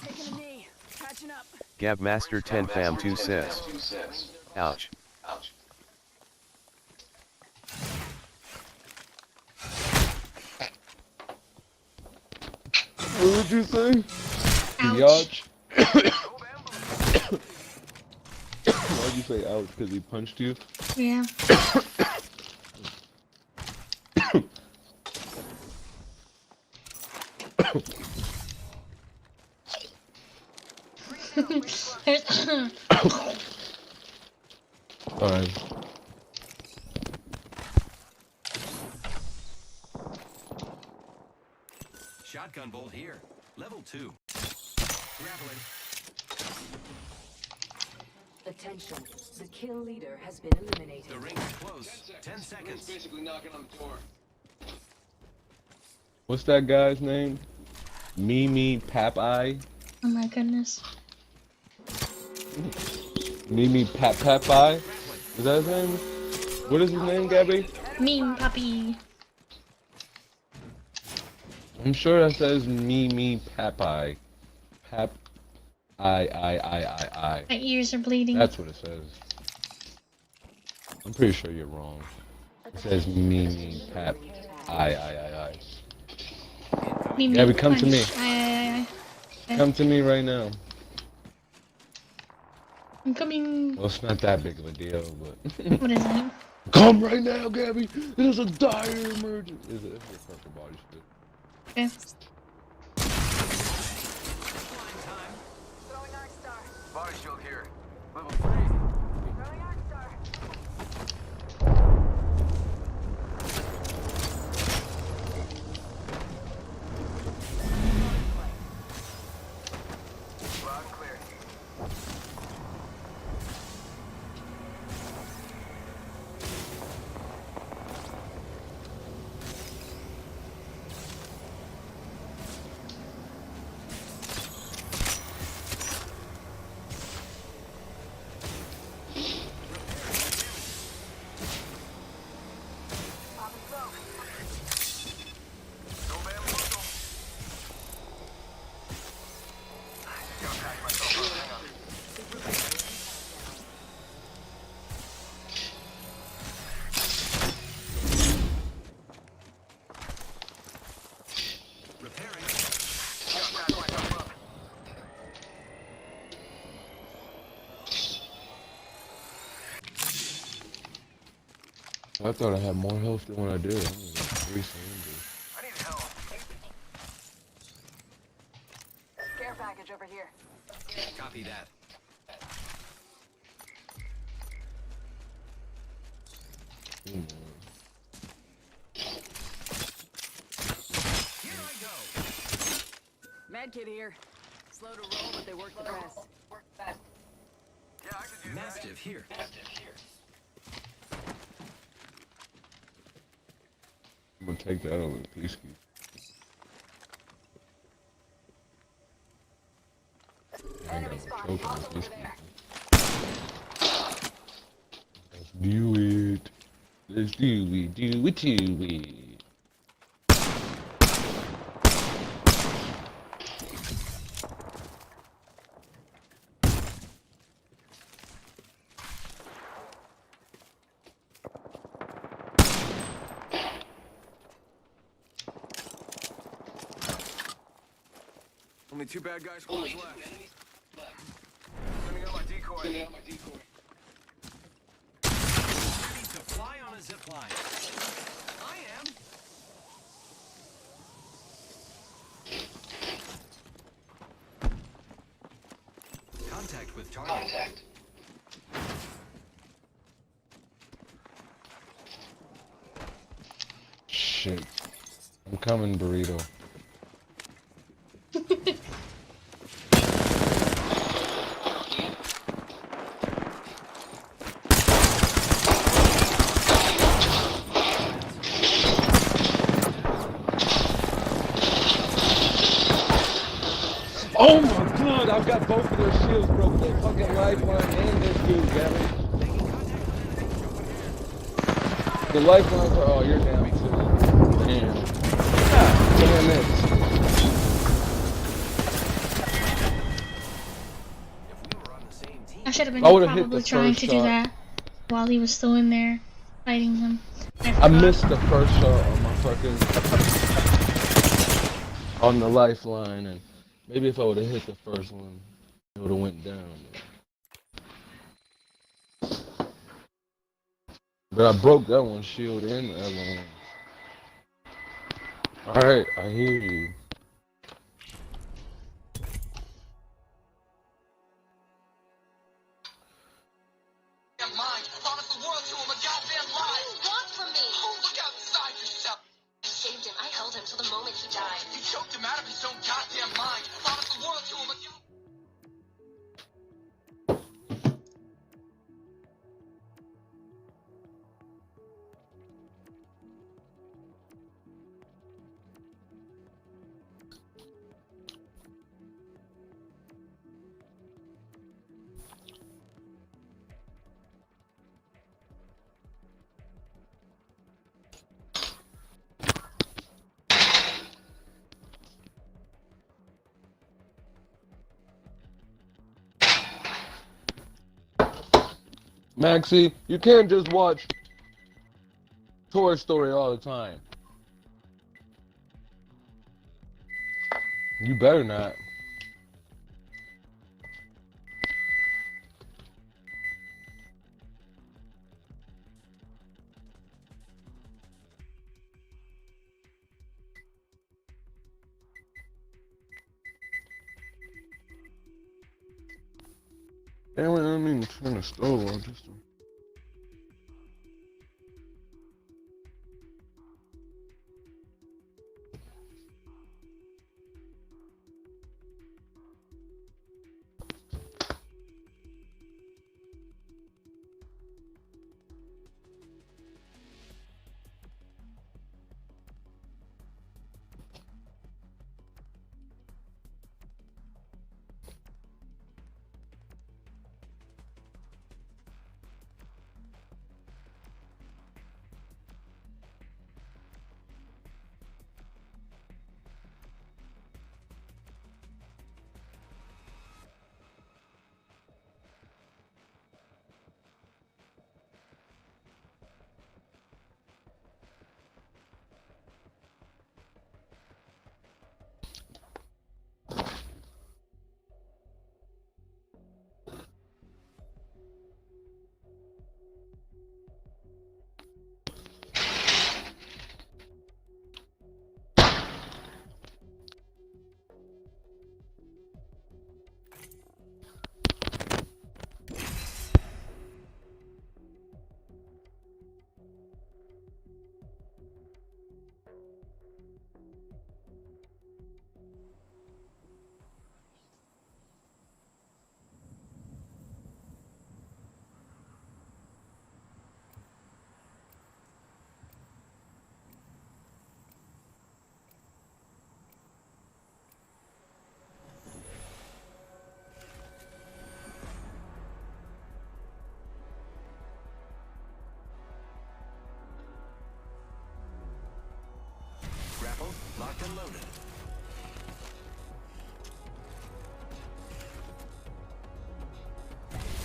F: Taking a knee. Patching up.
J: Gabmaster 10 fam 2 says. Ouch.
A: What would you say?
B: Ouch.
A: Yacht? Why'd you say ouch? Because he punched you?
B: Yeah. There's
A: Alright.
E: Shotgun bolt here. Level 2. Grappling.
F: Attention. The kill leader has been eliminated.
E: The ring is close. 10 seconds.
G: Basically knocking on the door.
A: What's that guy's name? Mimi Papeye?
B: oh my goodness.
A: Mimi Papeye? Is that his name? What is his name, Gabby?
B: Meme puppy.
A: I'm sure that says Mimi Papeye. I.
B: My ears are bleeding.
A: That's what it says. I'm pretty sure you're wrong. It says Mimi I.
B: Meme
A: Gabby, come to me.
B: punch. Aye.
A: Come to me right now.
B: I'm coming.
A: Well, it's not that big of a deal, but
B: What is it?
A: come right now, Gabby. It is a dire emergency. Is it? It's a perfect body shit.
B: Okay.
C: Throwing Arc Star.
I: Body shield here. Level 3.
C: Throwing Arc Star.
I: Loud and clear.
C: Popping smoke.
I: No bamboozle. Gotta pack myself up. Hang on.
E: Repairing.
I: Gotta pack myself up.
A: I thought I had more health than what I do. I'm gonna get 3 cylinders.
I: I need help.
C: Care package over here.
E: Copy that. Here I go.
F: Medkit here. Slow to roll, but they work the best.
I: Yeah, I could use that.
E: Mastiff here.
A: I'm gonna take that over the peacekeeper. I
C: Enemy
A: got
C: spotted.
A: choke on the
C: Over there.
A: peacekeeper. Let's do it. Let's do it. Do it. Do it.
I: Only 2 bad guys squads left. Sending out my decoy.
E: Ready to fly on a zip line. I am. Contact with target.
A: Shit. I'm coming, burrito. Oh my god, I've got both of their shields broken. Their fucking lifeline and their shield, damn it. The lifelines are, oh, you're down too. Damn. God damn it.
B: I should have been
A: I would've hit
B: probably
A: the
B: trying
A: first
B: to do
A: shot.
B: that while he was still in there fighting him.
A: I
B: forgot.
A: missed the first shot on my fucking on the lifeline, and maybe if I would have hit the first one, it would have went down. But I broke that one shield and the other one. All right, I hear you.
H: Mind. I thought of the world to him, a goddamn lie. What do you want from me? Oh, look outside yourself. I saved him. I held him till the moment he died. You choked him out of his own goddamn mind. I thought of the world to him, a goddamn...
A: Maxie, you can't just watch Toy Story all the time. You better not. Damn it, I didn't mean to turn the stove on just to...
E: Grapple, locked and loaded.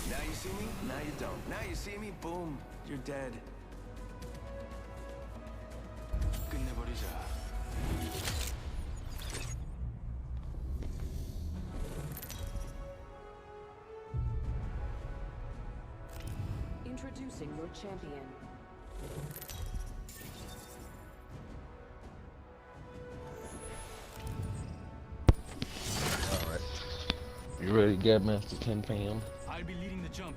E: Now you see me, now you don't. Now you see me, boom, you're dead. 끝내버리자.
F: Introducing your champion.
A: Alright. You ready, Gab Master 10 fam?
E: I'll be leading the jump.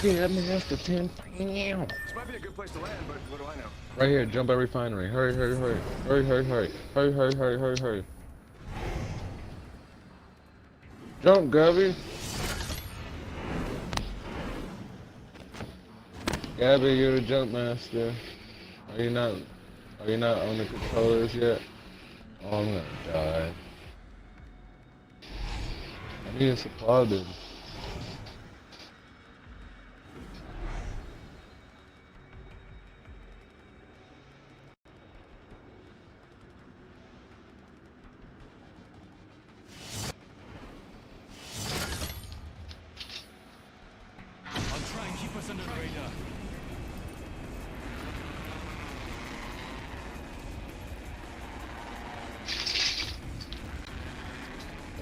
A: Gab Master 10 fam.
I: This might be a good place to land, but what do I know?
A: Right here, jump at refinery. Hurry, hurry, hurry. Hurry, hurry, hurry. Hurry, hurry, hurry, hurry, hurry. Jump, Gabby. Gabby, you're the jump master. Are you not on the controllers yet? Oh, I'm gonna die. I need a supply bin.
E: I'll try and keep us under the radar.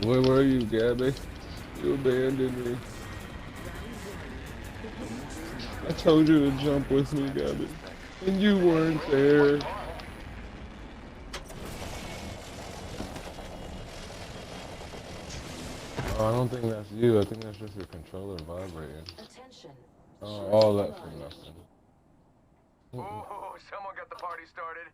A: Where were you, Gabby? You abandoned me. I told you to jump with me, Gabby. And you weren't there. Oh, I don't think that's you. I think that's just your controller vibrating.
F: Attention.
A: Oh, all that for nothing.
I: Oh, someone got the party started.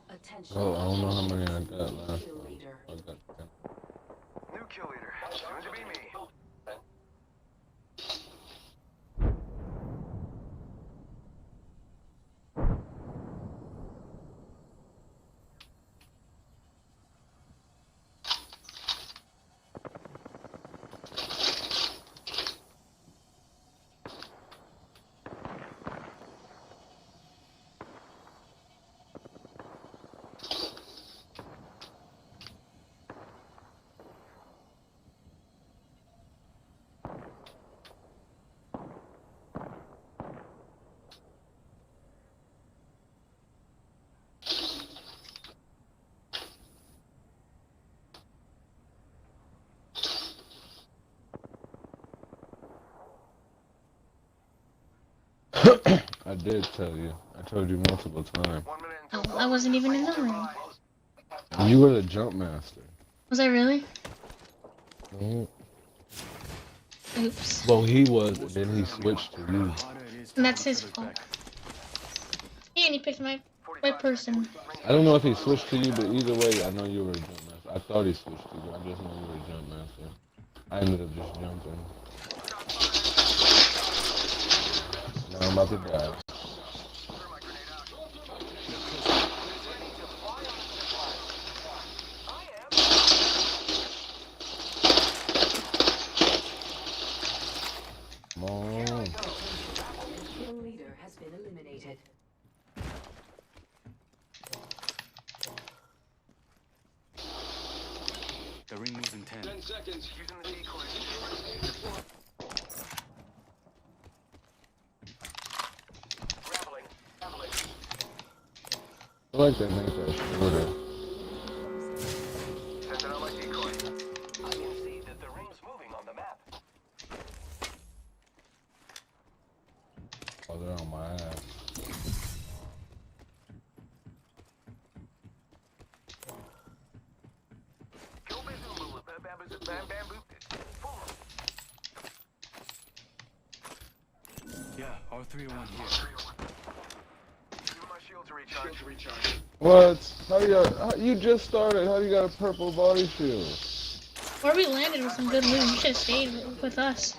F: Attention.
A: Oh, I don't know how many I got left.
F: Kill leader.
A: I got 10.
I: New kill leader. Soon to be me.
A: I did tell you. I told you multiple times.
I: 1 minute until
B: Oh, I wasn't even in the room.
A: You were the jump master.
B: Was I really?
A: Mhm.
B: Oops.
A: Well, he was, and then he switched to you.
B: And that's his fault. Yeah, and he picked my person.
A: I don't know if he switched to you, but either way, I know you were a jump master. I thought he switched to you. I just know you were a jump master. I ended up just jumping. Now I'm about to die. Come on.
F: Kill leader has been eliminated.
E: The ring moves in 10.
G: 10 seconds.
I: using the decoy. Grappling.
A: I like that make that shorter.
I: Sending out my decoy. I can see that the ring's moving on the map.
A: Oh, they're on my ass.
I: Kill Bazoo, bamboo.
E: Yeah, R301 here.
I: Using my shield to recharge.
A: What? You just started. How do you got a purple body shield?
B: Where we landed with some good loot. You should have stayed with us.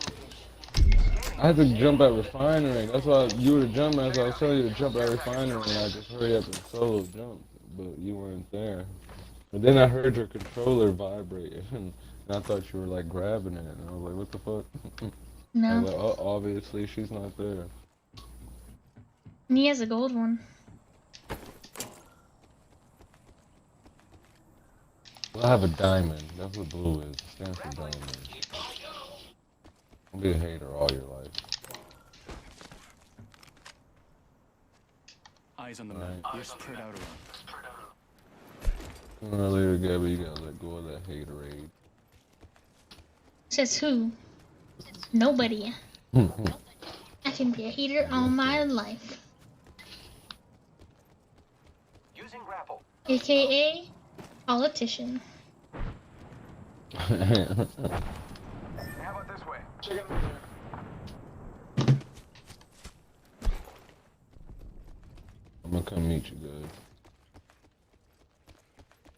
A: I had to jump at refinery. That's why you were the jump master. I was telling you to jump at refinery, and I just hurry up and solo jump, but you weren't there. And then I heard your controller vibrate, and I thought you were like grabbing it, and I was like, what the fuck? I
B: No.
A: was like, oh, obviously she's not there.
B: And he has a gold one.
A: Well, I have a diamond. That's what blue is. It stands for diamond. Don't be a hater all your life.
E: Eyes on the map. We're spread out around.
A: Sooner or later, Gabby, you gotta let go of that haterade.
B: Says who? Nobody. I can be a hater all my life.
I: Using grapple.
B: AKA politician.
I: How about this way?
A: I'm gonna come meet you guys.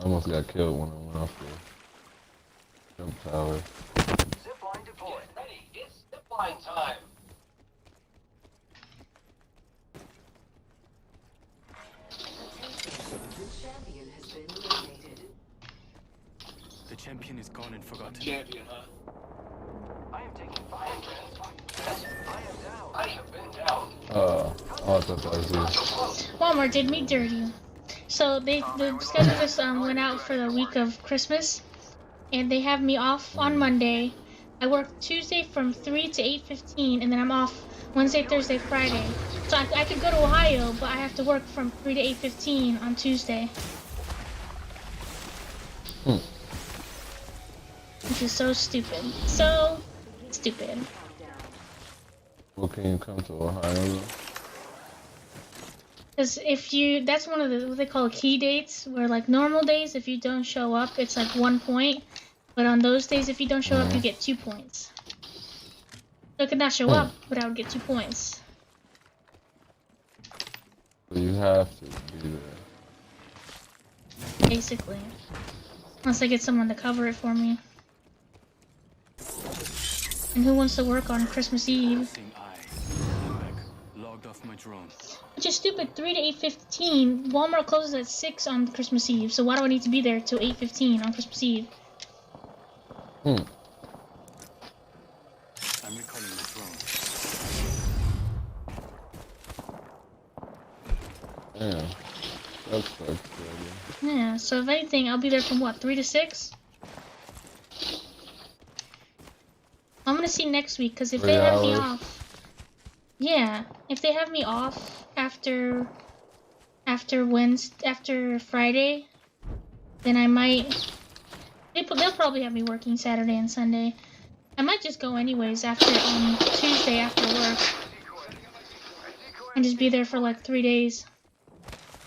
A: I almost got killed when I went off the jump tower.
I: Zipline deployed.
G: Ready, it's zipline time.
E: The champion is gone and forgotten.
G: Champion, huh?
I: I am taking fire. I am down.
G: I have been down.
A: Oh, I thought that was you.
B: Walmart did me dirty. So the schedule just went out for the week of Christmas, and they have me off on Monday. I work Tuesday from 3 to 8:15, and then I'm off Wednesday, Thursday, Friday. So I could go to Ohio, but I have to work from 3 to 8:15 on Tuesday. Which is so stupid. So stupid.
A: Well, can you come to Ohio?
B: Because if you, that's one of the, what they call key dates, where like normal days, if you don't show up, it's like 1 point. But on those days, if you don't show up, you get 2 points. So I could not show up, but I would get 2 points.
A: So you have to be there.
B: Basically. Unless I get someone to cover it for me. And who wants to work on Christmas Eve?
E: Seeing eye. I'm back. Logged off my drone.
B: Which is stupid, 3 to 8:15. Walmart closes at 6 on Christmas Eve, so why do I need to be there till 8:15 on Christmas Eve?
E: I'm recalling my drone.
A: Yeah, that sucks, baby.
B: Yeah, so if anything, I'll be there from what, 3 to 6? I'm gonna see next week, because if
A: 3
B: they have me
A: hours.
B: off... Yeah, if they have me off after Friday, then I might... They'll probably have me working Saturday and Sunday. I might just go anyways after Tuesday after work. And just be there for like 3 days.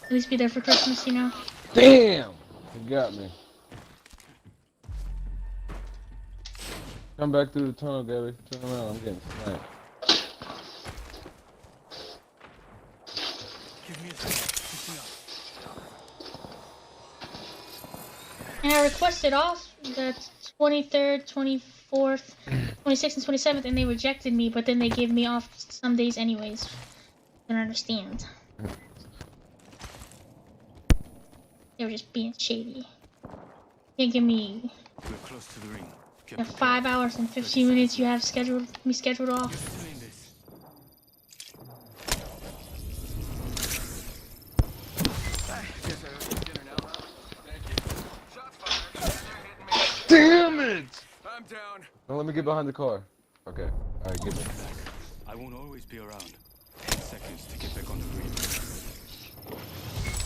B: At least be there for Christmas, you know?
A: Damn! You got me. Come back through the tunnel, Gabby. Turn around, I'm getting sniped.
E: Give me a second. Picking up.
B: And I requested off the 23rd, 24th, 26th, and 27th, and they rejected me, but then they gave me off some days anyways. I don't understand. They were just being shady. They give me
E: We're close to the ring. Get
B: the
E: prepared.
B: 5 hours and 15 minutes you have scheduled off.
E: Doing this.
I: Guess I owe you dinner now. Thank you. Shots fired. They're hitting me.
A: Damn it!
I: I'm down.
A: Don't let me get behind the car. Okay, alright, get me.
E: I won't always be around. 10 seconds to get back on the grid.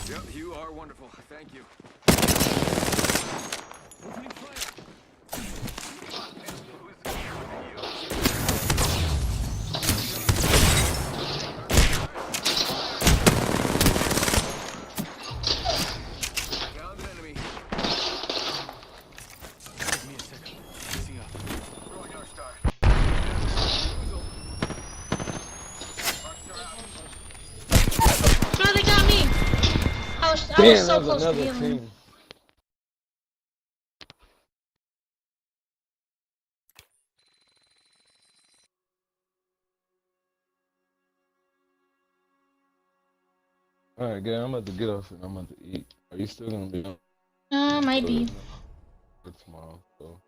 I: Yep, you are wonderful. Thank you.
E: Opening fire.
I: Downed an enemy.
E: Give me a second. Fixing up.
I: Throwing North Star.
B: Oh, they got me! I was
A: Damn,
B: so
A: that
B: close
A: was
B: to
A: another
B: killing them.
A: team. Alright, Gabby, I'm about to get off and I'm about to eat. Are you still gonna be on?
B: Might be.
A: For tomorrow, so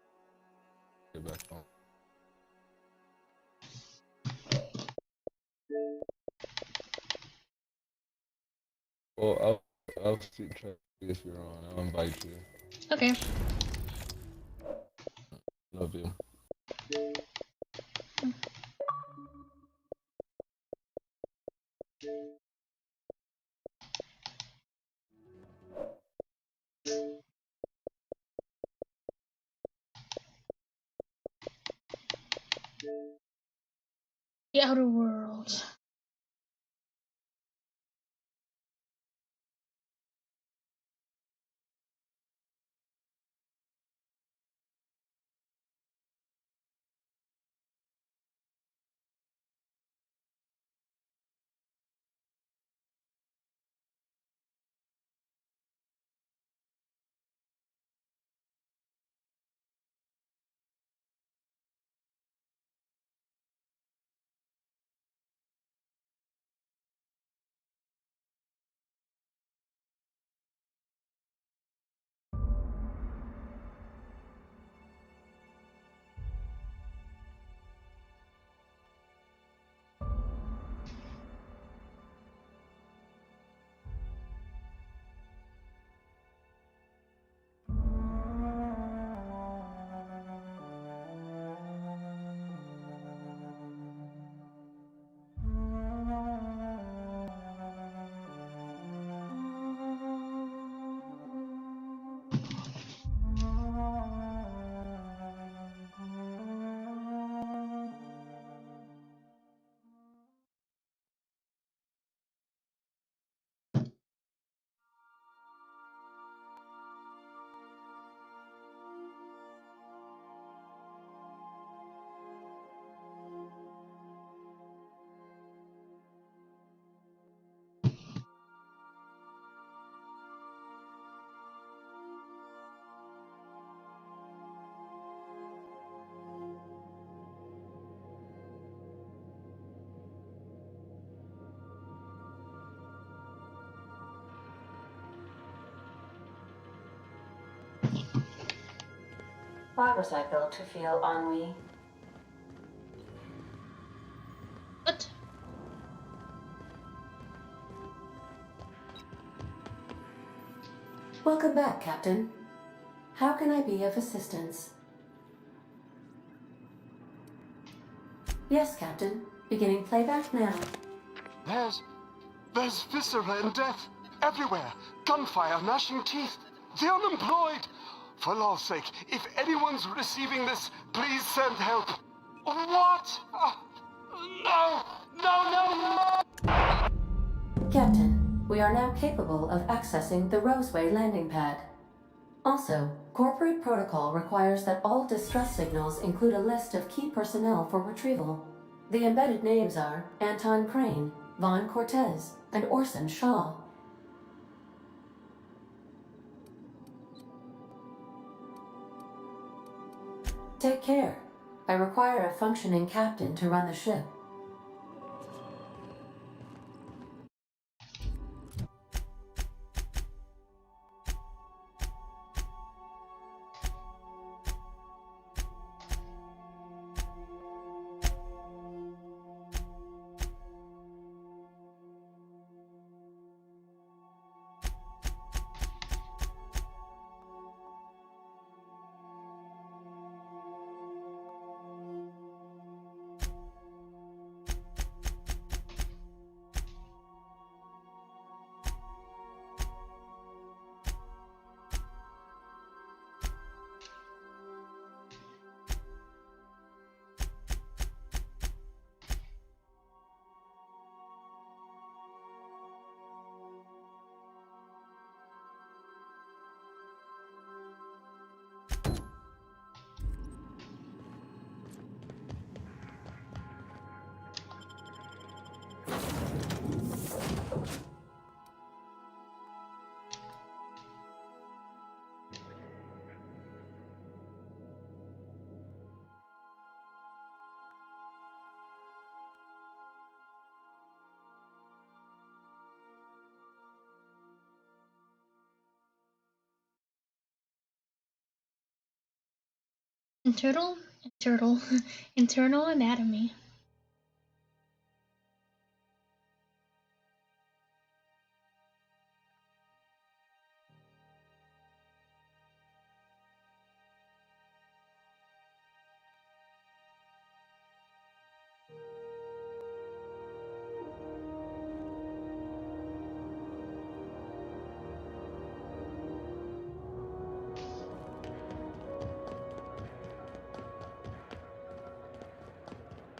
A: get back home. Well, I'll see try to see if you're on. I'll invite you.
B: Okay.
A: Love you.
B: The Outer Worlds.
F: Why was I built to feel ennui?
B: What?
F: Welcome back, Captain. How can I be of assistance? Yes, Captain. Beginning playback now.
K: There's viscera and death everywhere. Gunfire, gnashing teeth. The unemployed. For law's sake, if anyone's receiving this, please send help. What? No! No, no, no!
F: Captain, we are now capable of accessing the Roseway landing pad. Also, corporate protocol requires that all distress signals include a list of key personnel for retrieval. The embedded names are Anton Crane, Vaughn Cortez, and Orson Shaw. Take care. I require a functioning captain to run the ship.
B: Internal anatomy.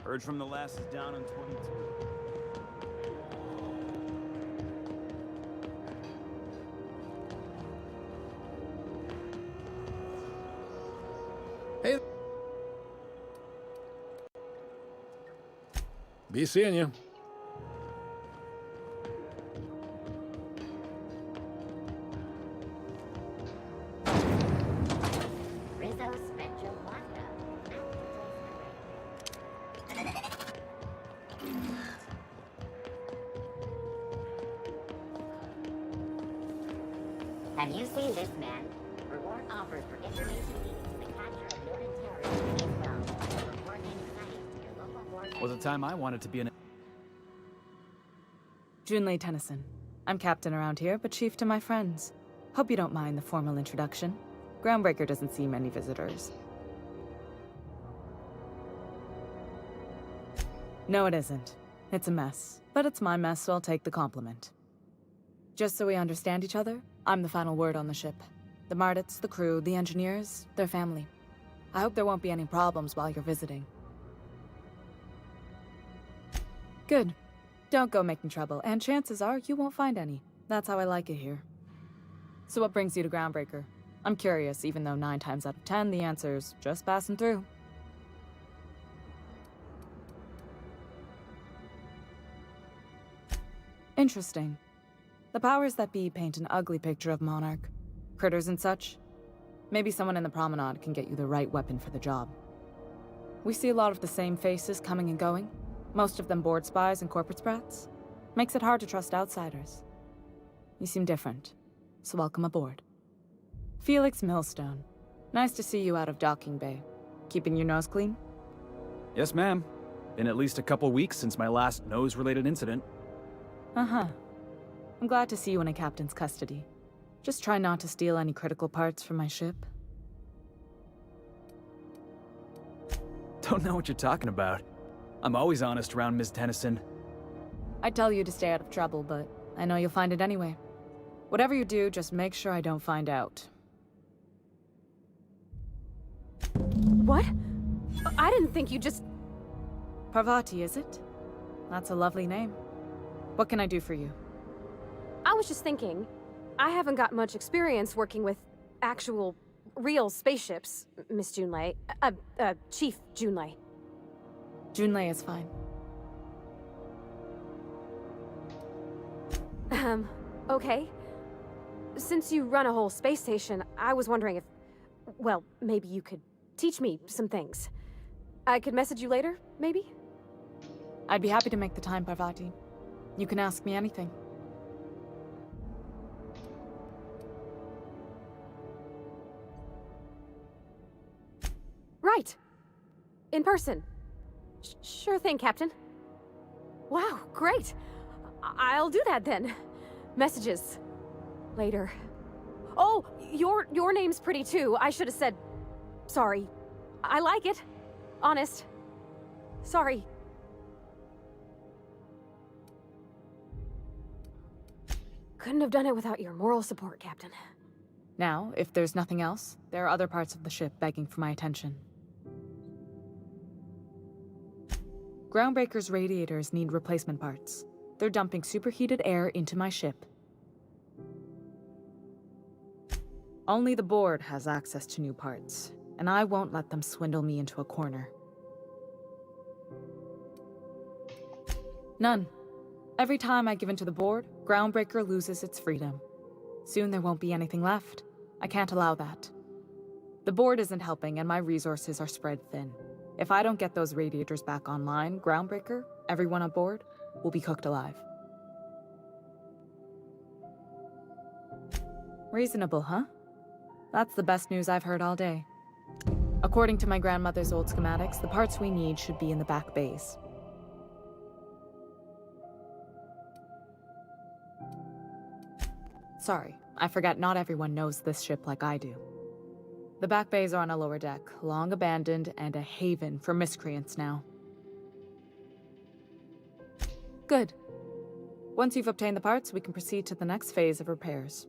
I: Heard from the last is down on 22. Hey. Be seeing you.
L: Have you seen this man? Reward offered for information leading to the capture of noted terrorists as well. Report any sightings to your local board.
I: Was a time I wanted to be an...
M: Junlei Tennyson. I'm captain around here, but chief to my friends. Hope you don't mind the formal introduction. Groundbreaker doesn't see many visitors. No, it isn't. It's a mess. But it's my mess, so I'll take the compliment. Just so we understand each other, I'm the final word on the ship. The Mardits, the crew, the engineers, their family. I hope there won't be any problems while you're visiting. Good. Don't go making trouble, and chances are you won't find any. That's how I like it here. So what brings you to Groundbreaker? I'm curious, even though 9 times out of 10 the answer's just passing through. Interesting. The powers that be paint an ugly picture of Monarch. Critters and such. Maybe someone in the promenade can get you the right weapon for the job. We see a lot of the same faces coming and going. Most of them board spies and corporate sprats. Makes it hard to trust outsiders. You seem different, so welcome aboard. Felix Millstone. Nice to see you out of docking bay. Keeping your nose clean?
I: Yes, ma'am. Been at least a couple weeks since my last nose-related incident.
M: Uh-huh. I'm glad to see you in a captain's custody. Just try not to steal any critical parts from my ship.
I: Don't know what you're talking about. I'm always honest around Ms. Tennyson.
M: I'd tell you to stay out of trouble, but I know you'll find it anyway. Whatever you do, just make sure I don't find out.
N: What? I didn't think you just...
M: Parvati, is it? That's a lovely name. What can I do for you?
N: I was just thinking, I haven't got much experience working with actual, real spaceships, Miss Junlei. Chief Junlei.
M: Junlei is fine.
N: Okay. Since you run a whole space station, I was wondering if... Well, maybe you could teach me some things. I could message you later, maybe?
M: I'd be happy to make the time, Parvati. You can ask me anything.
N: Right. In person. Sure thing, Captain. Wow, great. I'll do that then. Messages. Later. Oh, your name's pretty too. I should have said... Sorry. I like it. Honest. Sorry. Couldn't have done it without your moral support, Captain.
M: Now, if there's nothing else, there are other parts of the ship begging for my attention. Groundbreaker's radiators need replacement parts. They're dumping superheated air into my ship. Only the board has access to new parts, and I won't let them swindle me into a corner. None. Every time I give in to the board, Groundbreaker loses its freedom. Soon there won't be anything left. I can't allow that. The board isn't helping, and my resources are spread thin. If I don't get those radiators back online, Groundbreaker, everyone aboard, will be cooked alive. Reasonable, huh? That's the best news I've heard all day. Okay. According to my grandmother's old schematics, the parts we need should be in the back bays. Sorry, I forgot not everyone knows this ship like I do. The back bays are on a lower deck, long abandoned and a haven for miscreants now. Good. Once you've obtained the parts, we can proceed to the next phase of repairs.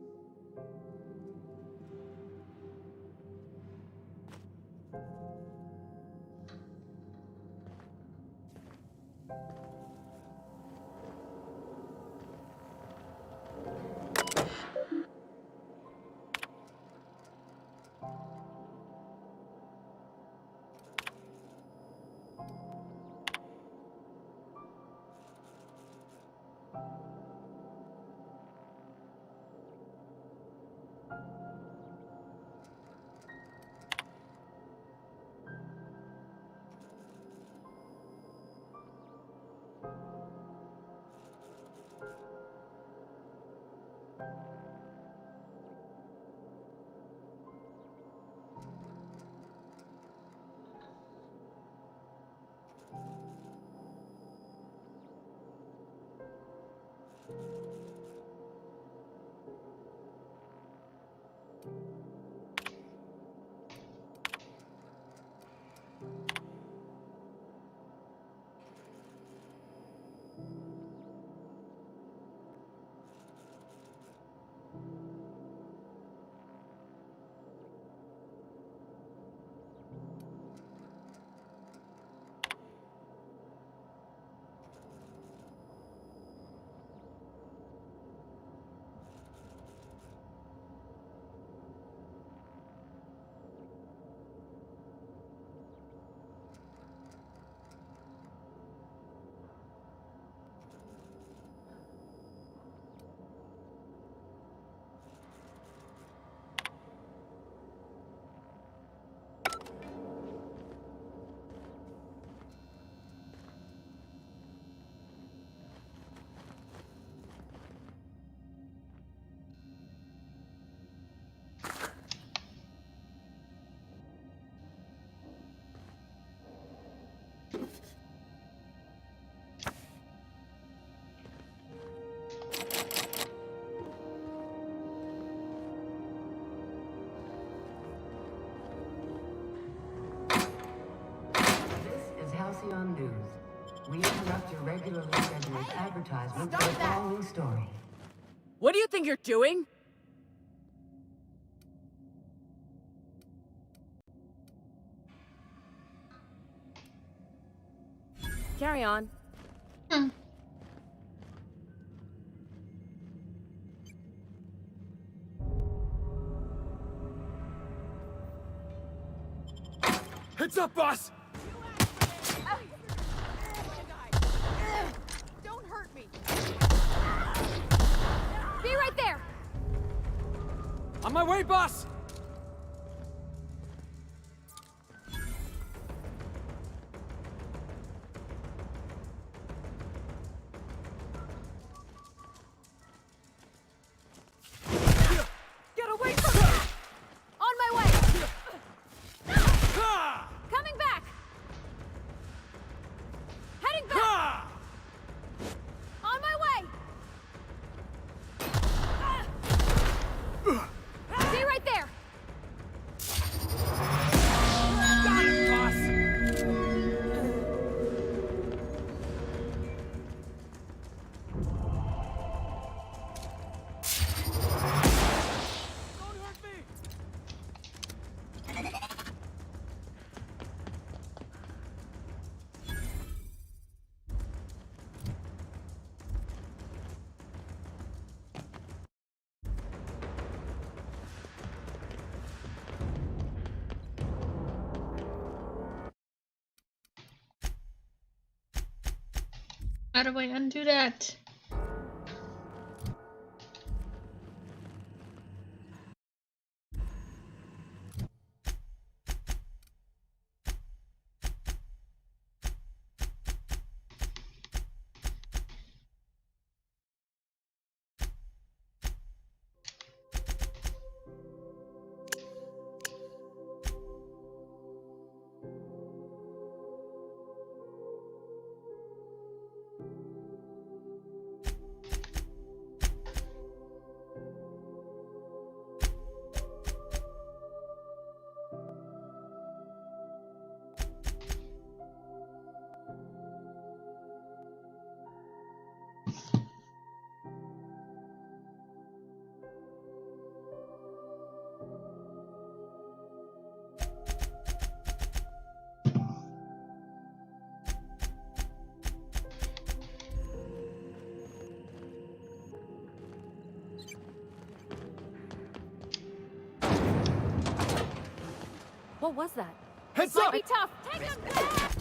O: Halcyon News. We interrupt your regularly scheduled advertisement for the following story.
P: What do you think you're doing?
N: Carry on.
I: Heads up, boss!
N: Don't hurt me. Be right there.
I: On my way, boss!
N: Get away from me! On my way! Coming back! Heading back! On my way! Stay right there!
I: Got it, boss! Don't hurt me!
B: How do I undo that?
N: What was that?
I: Heads
N: Might
I: up!
N: be tough. Take him back!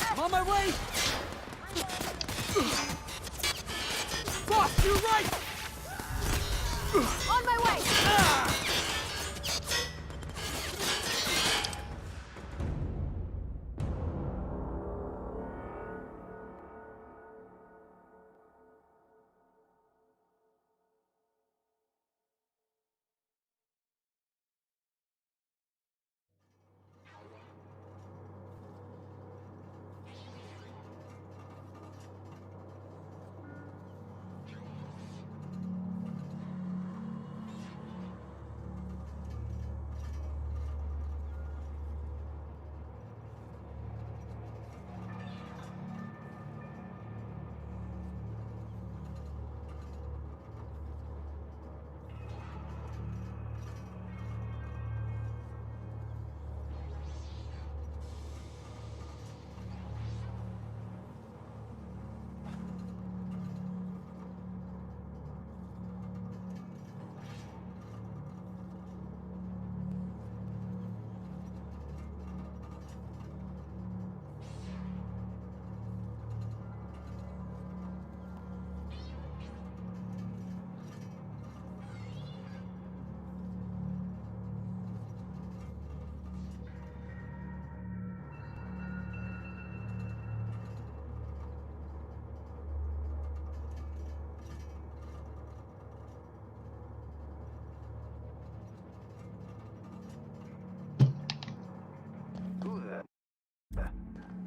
I: I'm on my way! Boss, you're right!
N: On my way!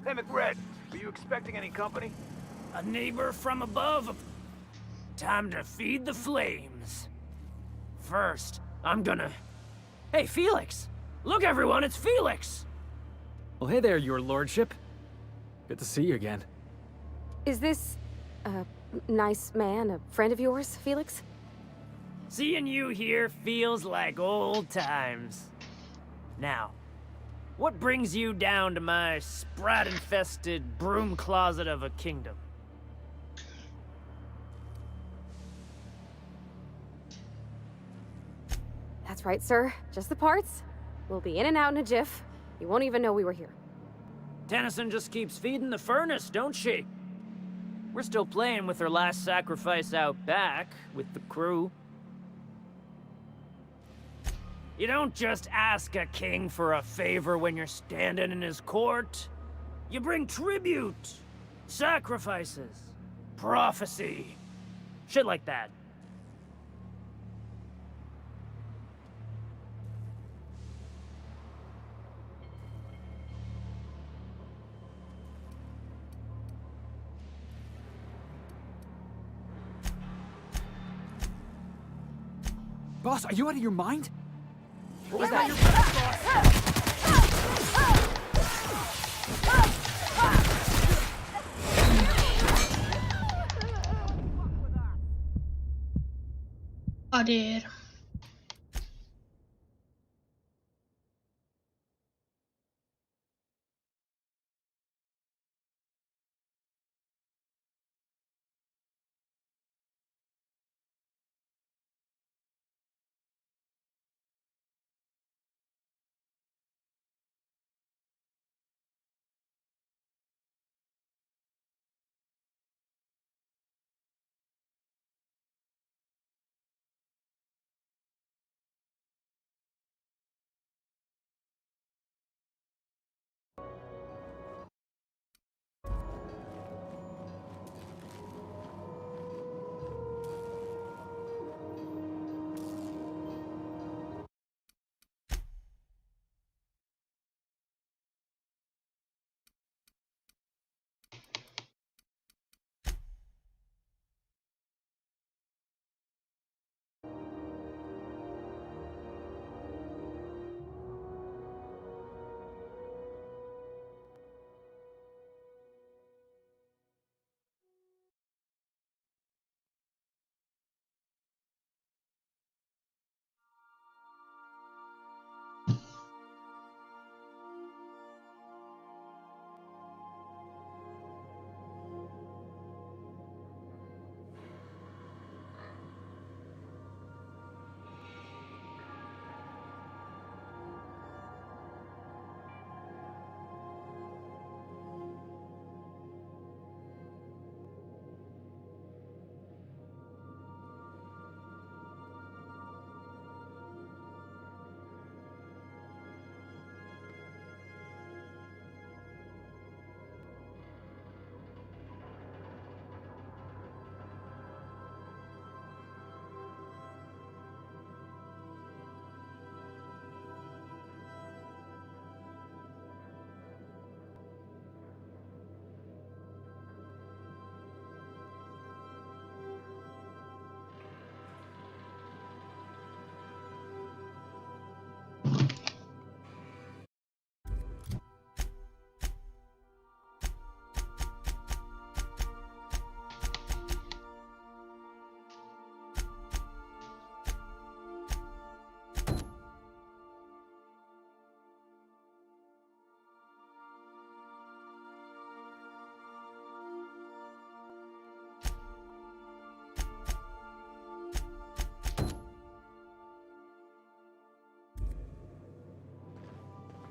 I: Hey, McRed, were you expecting any company? A neighbor from above. Time to feed the flames. First, I'm gonna... Hey, Felix! Look, everyone, it's Felix!
Q: Well, hey there, your lordship. Good to see you again.
N: Is this a nice man, a friend of yours, Felix?
I: Seeing you here feels like old times. Now, what brings you down to my sprat-infested broom closet of a kingdom?
N: That's right, sir. Just the parts. We'll be in and out in a jiff. You won't even know we were here.
I: Tennyson just keeps feeding the furnace, don't she? We're still playing with her last sacrifice out back, with the crew. You don't just ask a king for a favor when you're standing in his court. You bring tribute, sacrifices, prophecy, shit like that.
Q: Boss, are you out of your mind?
I: What was that?
B: Joder.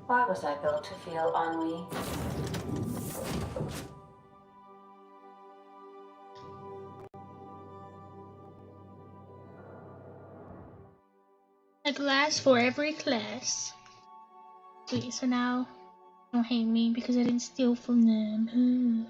F: Why was I built to feel ennui?
B: A glass for every class. Wait, so now don't hate me because I didn't steal from them.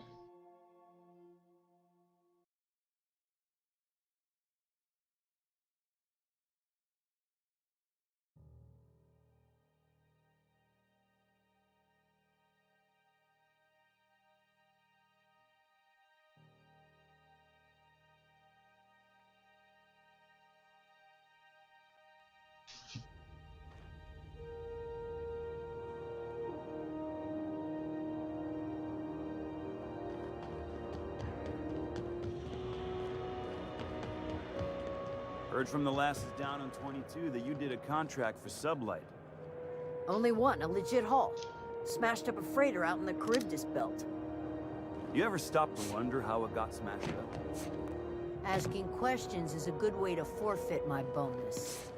R: Heard from the lasses down on 22 that you did a contract for Sublight.
S: Only one, a legit haul. Smashed up a freighter out in the Charybdis belt.
R: You ever stop to wonder how it got smashed up?
S: Asking questions is a good way to forfeit my bonus.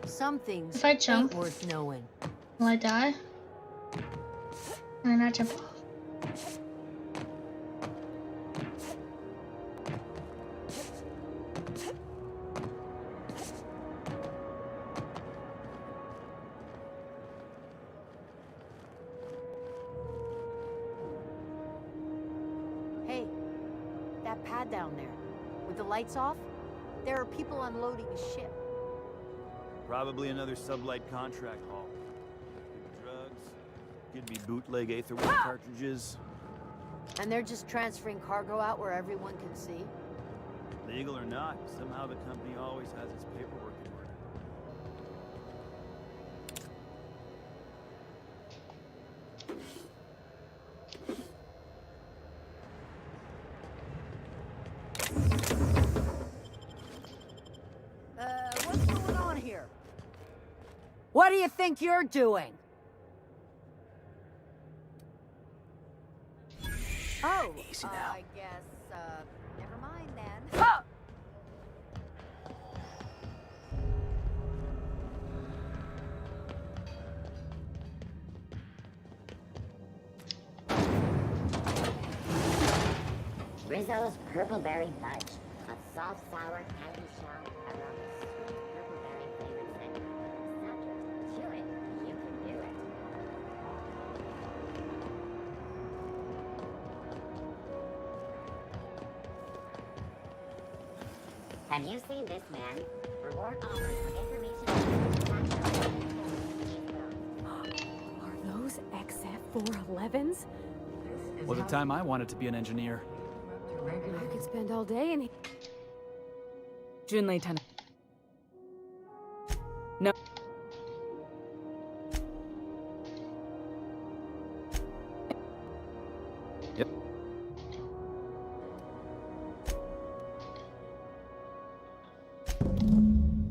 S: Some things
B: If I jump,
S: ain't worth knowing.
B: will I die? Can I not jump off?
S: Hey, that pad down there, with the lights off, there are people unloading a ship.
R: Probably another Sublight contract haul. Could be drugs, could be bootleg Aetherwolf cartridges.
S: And they're just transferring cargo out where everyone can see?
R: Legal or not, somehow the company always has its paperwork in order.
S: What's going on here? What do you think you're doing? Oh,
Q: Easy now.
S: I guess, never mind then.
L: Rizzo's Purple Berry Fudge. A soft, sour candy shell aroma. Purple berry flavored center. Sucker. Chew it. You can do it. Have you seen this man? Reward offers for information.
N: Are those XF411s?
Q: Was it time I wanted to be an engineer?
N: I could spend all day in here.
M: Junlei 10. No.
Q: Yep.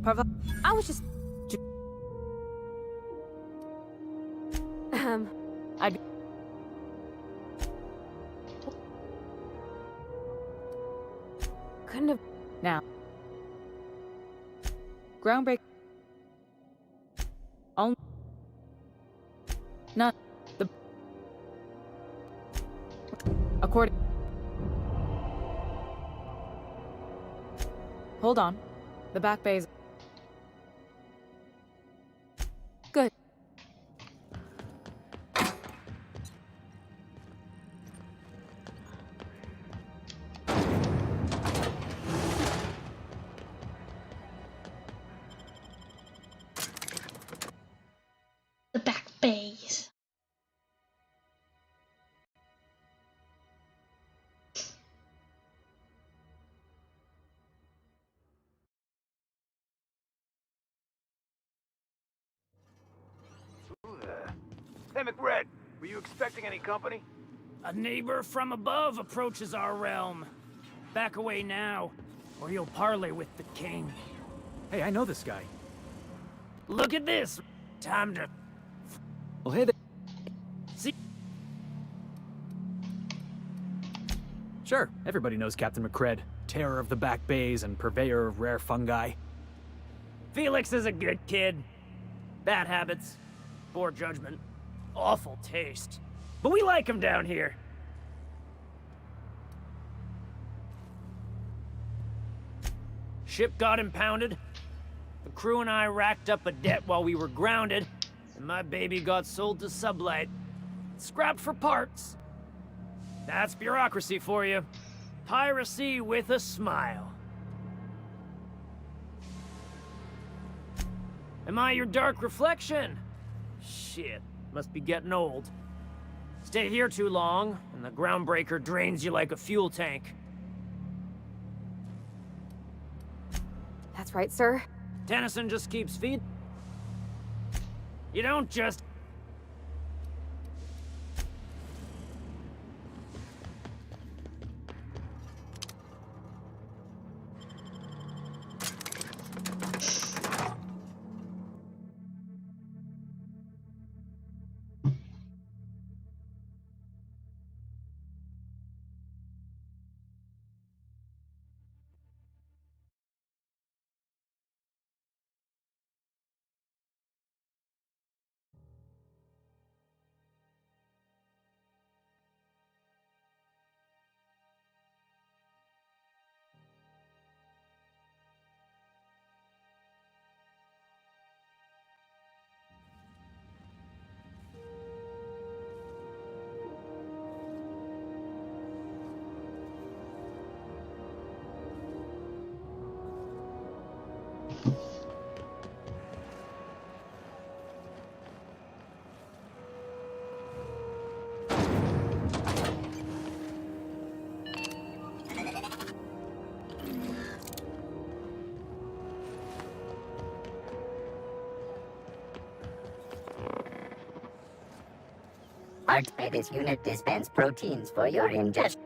M: Parva.
N: I was just...
M: I'd...
N: Couldn't have...
M: Now. Groundbreak. All. Not the. According. Hold on. The back bay's.
N: Good.
B: The back bays.
I: Hey, McRed, were you expecting any company? A neighbor from above approaches our realm. Back away now, or you'll parley with the king.
Q: Hey, I know this guy.
I: Look at this! Time to...
Q: Well, hey there.
I: See?
Q: Sure, everybody knows Captain McCred, terror of the back bays and purveyor of rare fungi.
I: Felix is a good kid. Bad habits. Poor judgment. Awful taste. But we like them down here. Ship got impounded. The crew and I racked up a debt while we were grounded, and my baby got sold to Sublight. Scrapped for parts. That's bureaucracy for you. Piracy with a smile. Am I your dark reflection? Shit, must be getting old. Stay here too long, and the groundbreaker drains you like a fuel tank.
N: That's right, sir.
I: Tennyson just keeps feeding. You don't just...
L: Marked by this unit dispense proteins for your ingestion.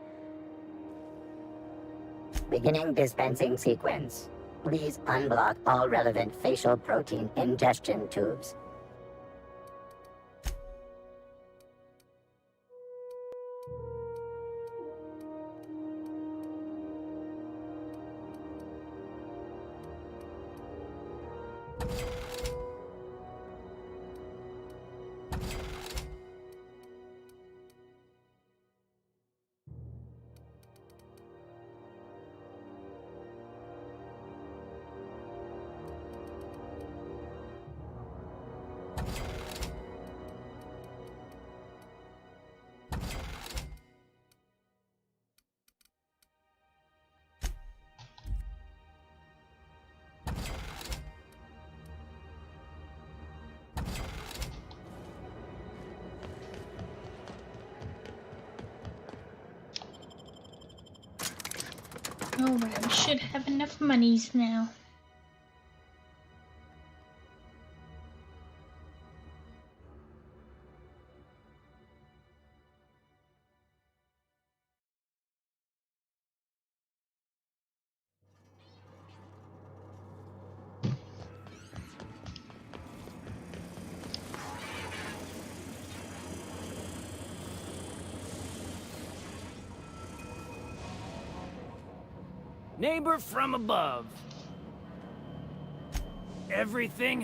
L: Beginning dispensing sequence. Please unblock all relevant facial protein ingestion tubes.
B: Alright, we should have enough monies now.
I: Neighbor from above. Everything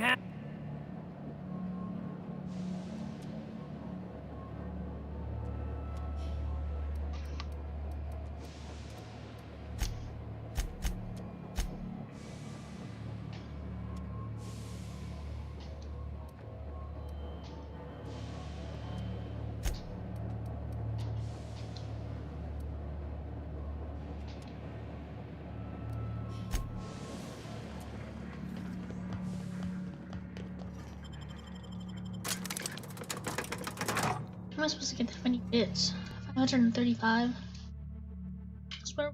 B: How am I supposed to get that many bits? 535? I swear.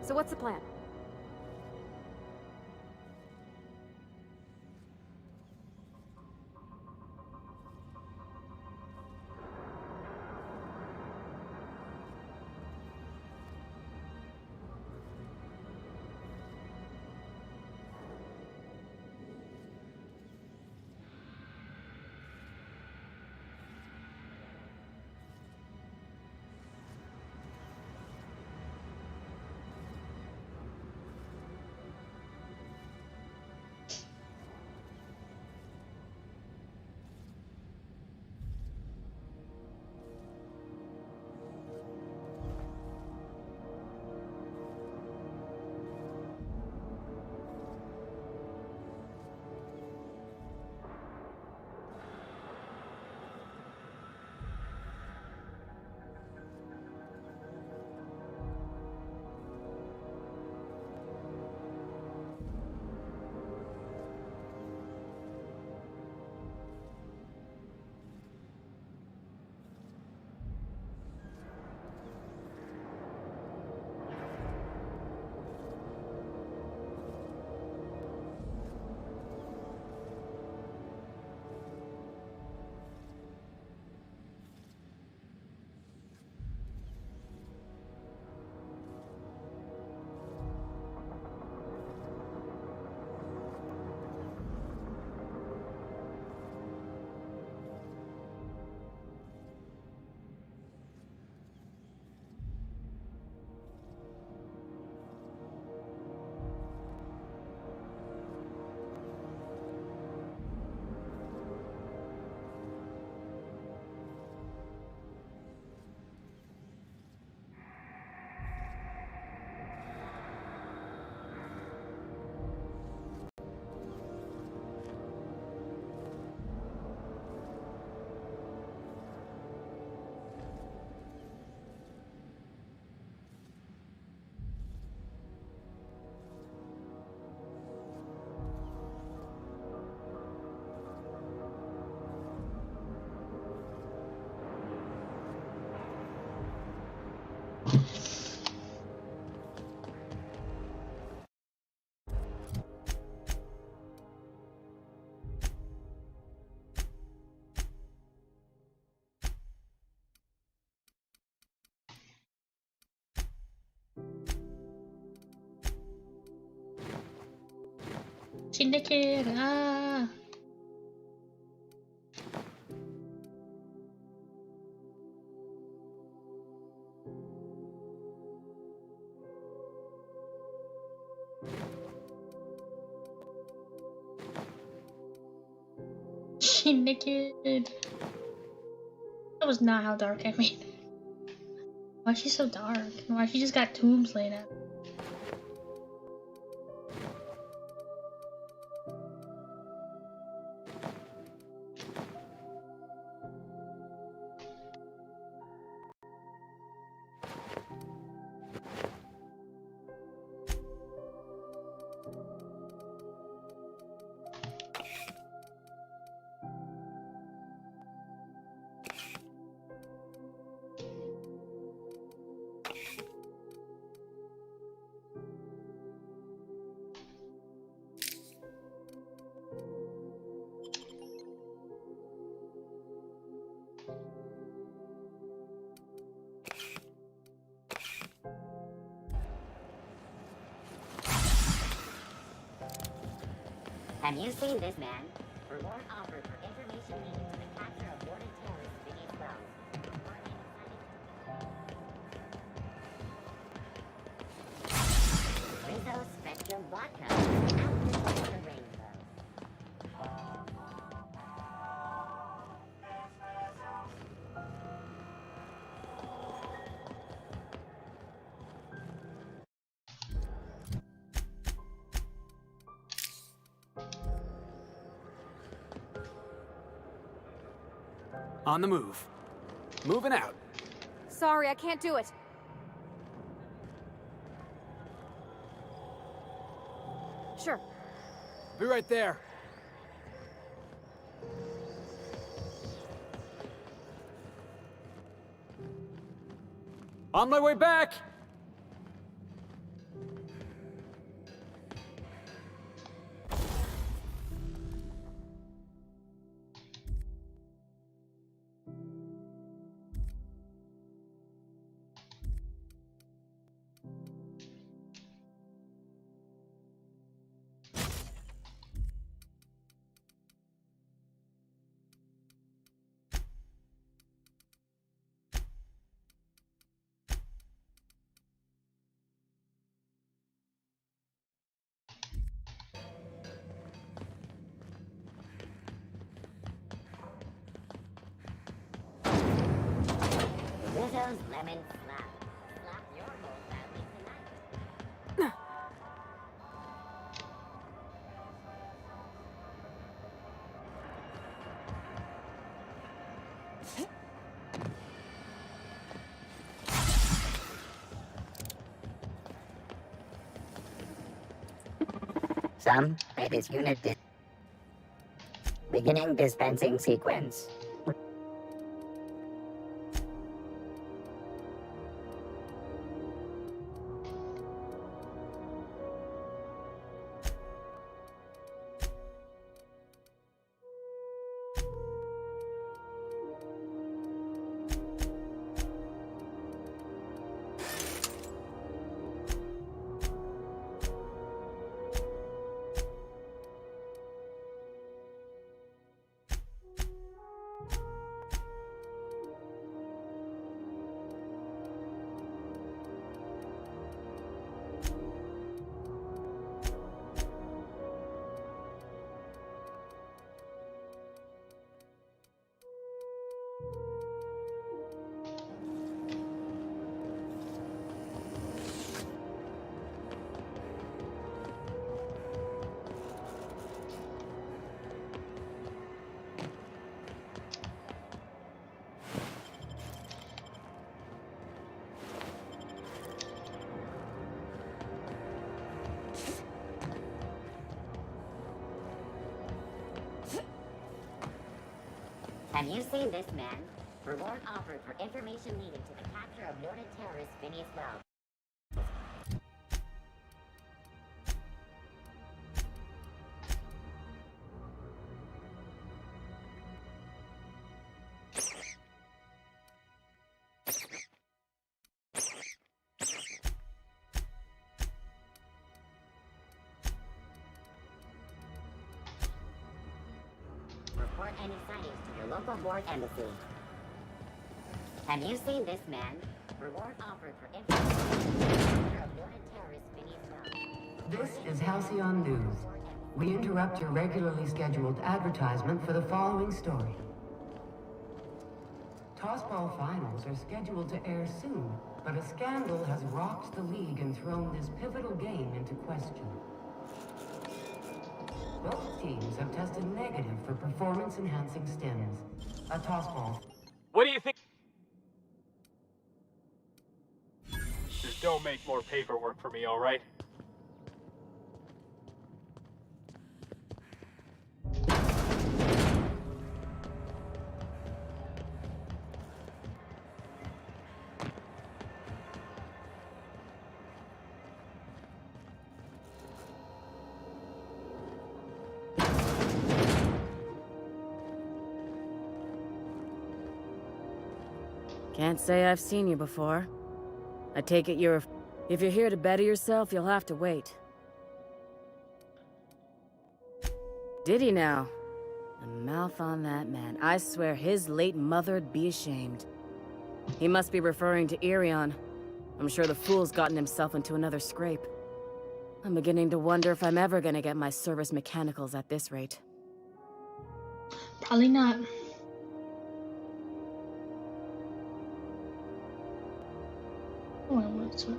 N: So what's the plan?
B: She naked. Ah. She naked. That was not how dark I made it. Why is she so dark? Why she just got tubes laid out?
L: Have you seen this man? Reward offered for information needed to the capture of wanted terrorists beneath ground. Rizzo Spectrum Vodka. Out before the rainbow.
Q: On the move. Moving out.
N: Sorry, I can't do it. Sure.
Q: Be right there. On my way back!
L: Rizzo's lemon slap. Slap your whole family tonight.
T: Some latest unit beginning dispensing sequence.
L: Have you seen this man? Reward offered for information leading to the capture of noted terrorist Phineas Wells. Report any sightings to your local board embassy. Have you seen this man? Reward offered for information leading to the capture of noted terrorist Phineas Wells.
O: This is Halcyon News. We interrupt your regularly scheduled advertisement for the following story. Tossball finals are scheduled to air soon, but a scandal has rocked the league and thrown this pivotal game into question. Both teams have tested negative for performance-enhancing stims. A tossball.
Q: What do you think? Just don't make more paperwork for me, all right?
P: Can't say I've seen you before. I take it you're... If you're here to better yourself, you'll have to wait. Did he now? The mouth on that man. I swear his late mother'd be ashamed. He must be referring to Irion. I'm sure the fool's gotten himself into another scrape. I'm beginning to wonder if I'm ever gonna get my service mechanicals at this rate.
B: Probably not. Oh, I want to.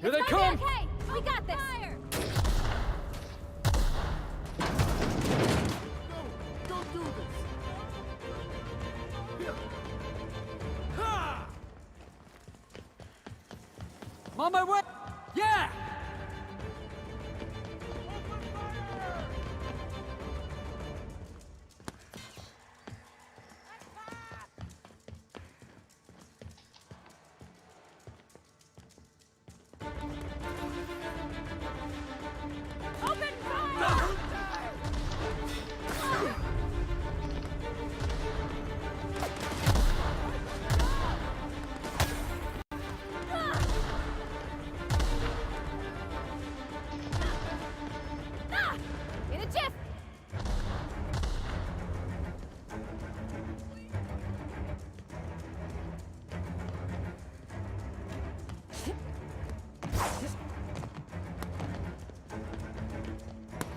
Q: Here they come!
N: Okay, we got this! Fire!
I: Don't do this! Here. Ha!
Q: I'm on my way! Yeah!
N: In a jiff!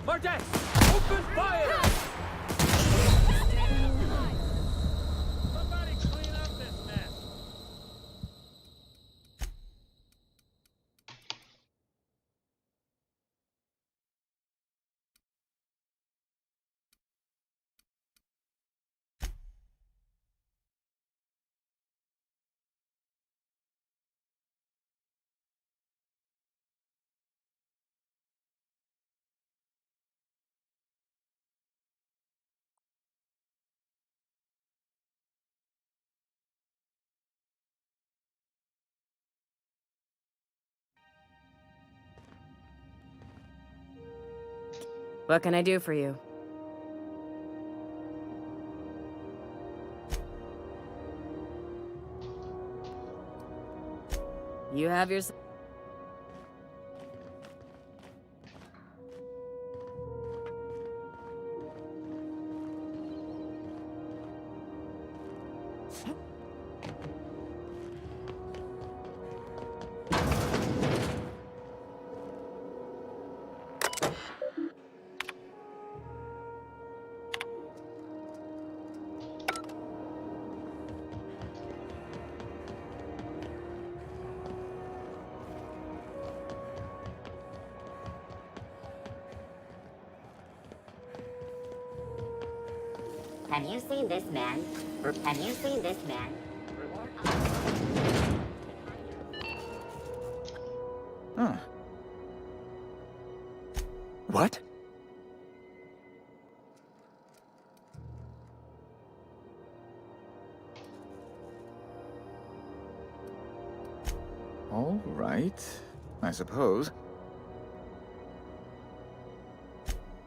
Q: Martes! Open fire! Somebody clean up this mess!
P: What can I do for you? You have your...
L: Have you seen this man? Have you seen this man?
U: Huh. What? All right, I suppose.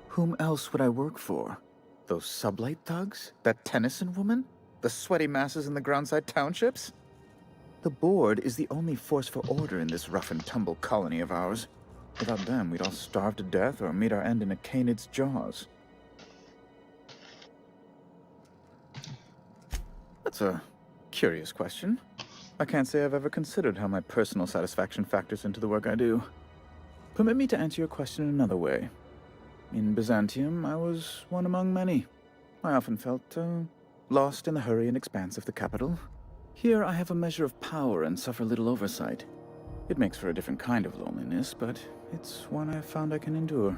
U: Whom else would I work for? Those sublight thugs? That Tennyson woman? The sweaty masses in the groundside townships? The board is the only force for order in this rough and tumble colony of ours. Without them, we'd all starve to death or meet our end in a canid's jaws. That's a curious question. I can't say I've ever considered how my personal satisfaction factors into the work I do. Permit me to answer your question in another way. In Byzantium, I was one among many. I often felt lost in the hurry and expanse of the capital. Here I have a measure of power and suffer little oversight. It makes for a different kind of loneliness, but it's one I've found I can endure.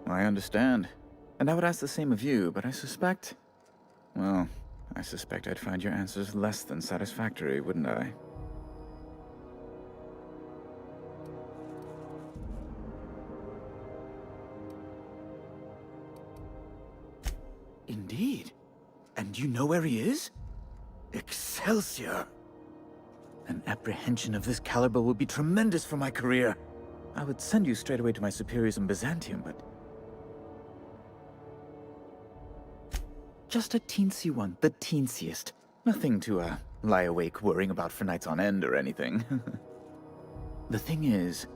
U: I understand. And I would ask the same of you, but I suspect... Well, I suspect I'd find your answers less than satisfactory, wouldn't I? Indeed. And you know where he is? Excelsior! An apprehension of this caliber would be tremendous for my career. I would send you straight away to my superiors in Byzantium, but... Just a teensy one, the teensiest. Nothing to, lie awake worrying about for nights on end or anything. The thing is,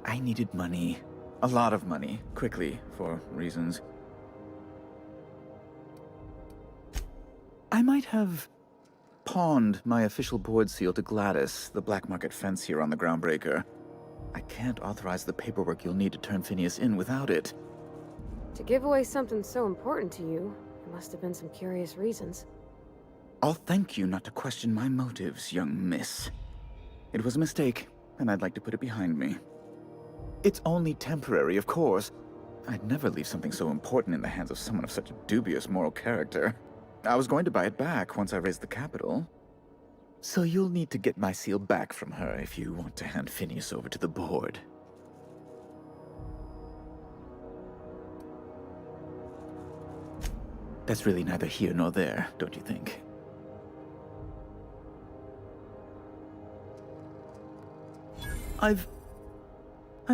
U: I needed money. A lot of money, quickly, for reasons. I might have pawned my official board seal to Gladys, the black market fence here on the Groundbreaker. I can't authorize the paperwork you'll need to turn Phineas in without it.
N: To give away something so important to you, there must have been some curious reasons.
U: I'll thank you not to question my motives, young miss. It was a mistake, and I'd like to put it behind me. It's only temporary, of course. I'd never leave something so important in the hands of someone of such a dubious moral character. I was going to buy it back once I raised the capital. So you'll need to get my seal back from her if you want to hand Phineas over to the board. That's really neither here nor there, don't you think? I've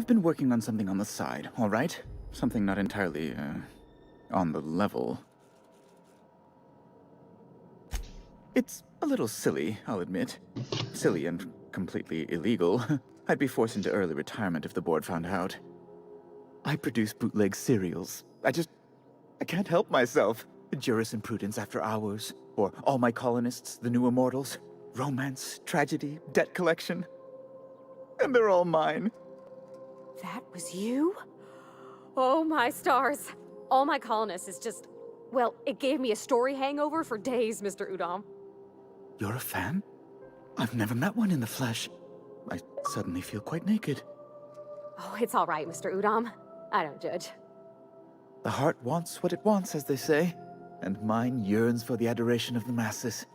U: been working on something on the side, all right? Something not entirely, on the level. It's a little silly, I'll admit. Silly and completely illegal. I'd be forced into early retirement if the board found out. I produce bootleg serials. I can't help myself. Jurisprudence After Hours, or All My Colonists, The New Immortals, romance, tragedy, debt collection. And they're all mine.
N: That was you? Oh my stars. All My Colonists is just... Well, it gave me a story hangover for days, Mr. Udom.
U: You're a fan? I've never met one in the flesh. I suddenly feel quite naked.
N: Oh, it's all right, Mr. Udom. I don't judge.
U: The heart wants what it wants, as they say, and mine yearns for the adoration of the masses.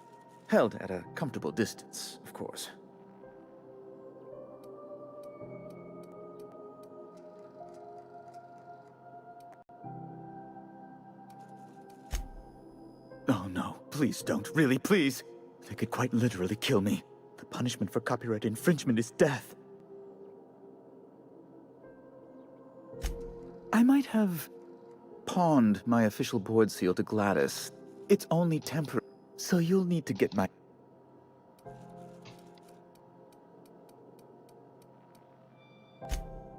U: Held at a comfortable distance, of course. Oh no, please don't, really, please. They could quite literally kill me. The punishment for copyright infringement is death. I might have pawned my official board seal to Gladys. It's only temporary, so you'll need to get my...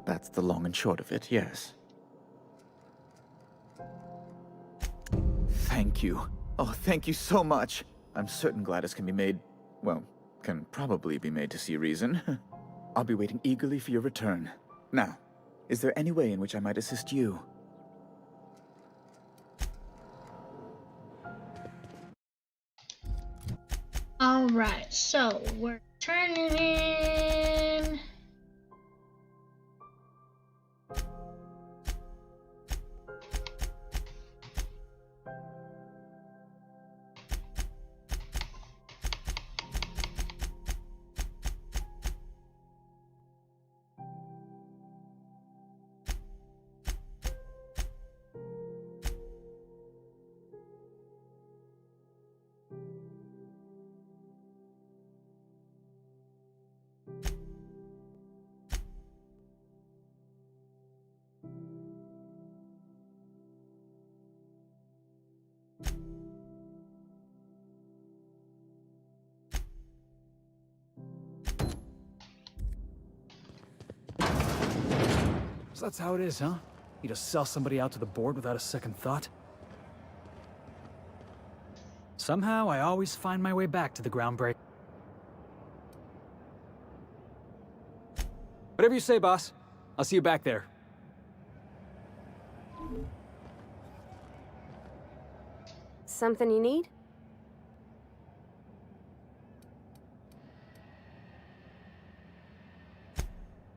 U: That's the long and short of it, yes. Thank you. Oh, thank you so much. I'm certain Gladys can be made... well, can probably be made to see reason. I'll be waiting eagerly for your return. Now, is there any way in which I might assist you?
B: Alright, so we're turning in.
Q: So that's how it is, huh? You just sell somebody out to the board without a second thought? Somehow, I always find my way back to the groundbreak. Whatever you say, boss. I'll see you back there.
N: Something you need?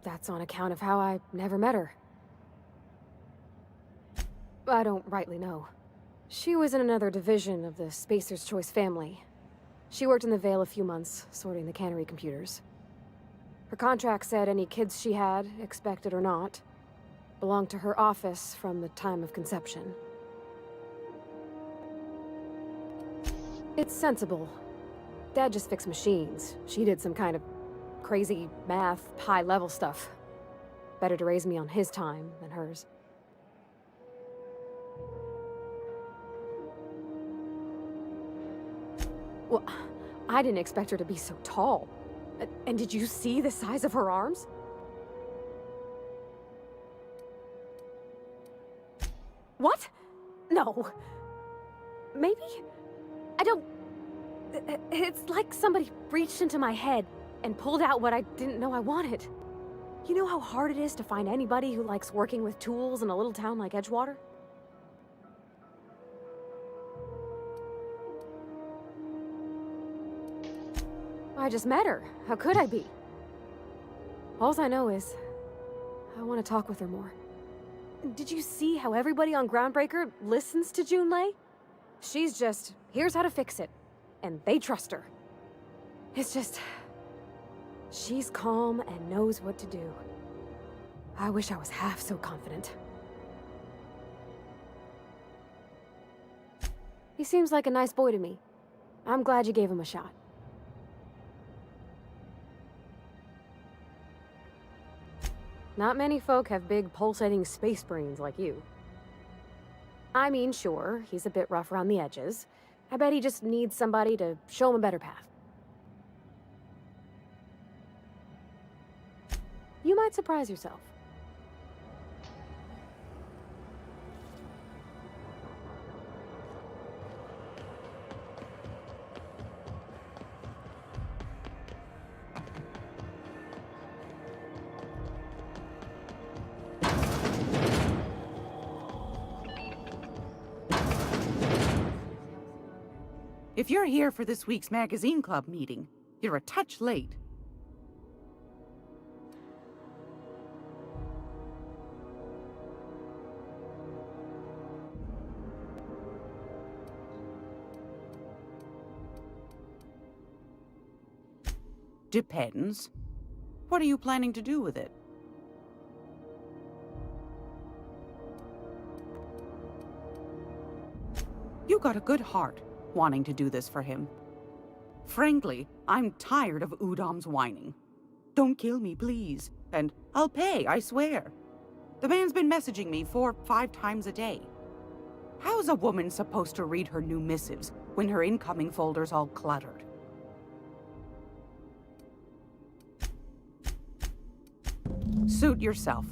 N: That's on account of how I never met her. I don't rightly know. She was in another division of the Spacer's Choice family. She worked in the Vale a few months, sorting the cannery computers. Her contract said any kids she had, expected or not, belonged to her office from the time of conception. It's sensible. Dad just fixed machines. She did some kind of crazy math, high-level stuff. Better to raise me on his time than hers. Well, I didn't expect her to be so tall. And did you see the size of her arms? What? No. Maybe? I don't... It's like somebody reached into my head and pulled out what I didn't know I wanted. You know how hard it is to find anybody who likes working with tools in a little town like Edgewater? I just met her. How could I be? Alls I know is, I want to talk with her more. Did you see how everybody on Groundbreaker listens to Junlei? She's just, here's how to fix it. And they trust her. It's just... she's calm and knows what to do. I wish I was half so confident. He seems like a nice boy to me. I'm glad you gave him a shot. Not many folk have big, pulsating space brains like you. I mean, sure, he's a bit rough around the edges. I bet he just needs somebody to show him a better path. You might surprise yourself.
D: If you're here for this week's magazine club meeting, you're a touch late. Depends. What are you planning to do with it? You got a good heart, wanting to do this for him. Frankly, I'm tired of Udom's whining. Don't kill me, please. And I'll pay, I swear. The man's been messaging me 4 or 5 times a day. How's a woman supposed to read her new missives when her incoming folder's all cluttered? Suit yourself.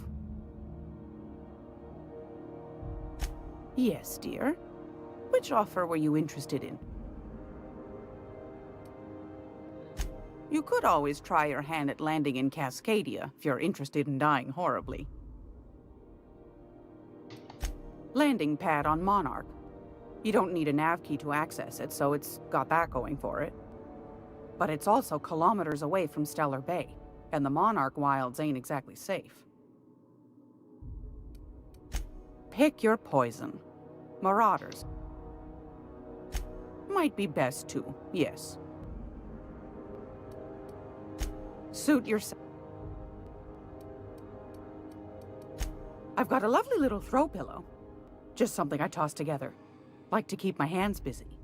D: Yes, dear. Which offer were you interested in? You could always try your hand at landing in Cascadia if you're interested in dying horribly. Landing pad on Monarch. You don't need a nav key to access it, so it's got that going for it. But it's also kilometers away from Stellar Bay, and the Monarch wilds ain't exactly safe. Pick your poison. Marauders. Might be best too, yes. Suit yourself. I've got a lovely little throw pillow. Just something I toss together. Like to keep my hands busy.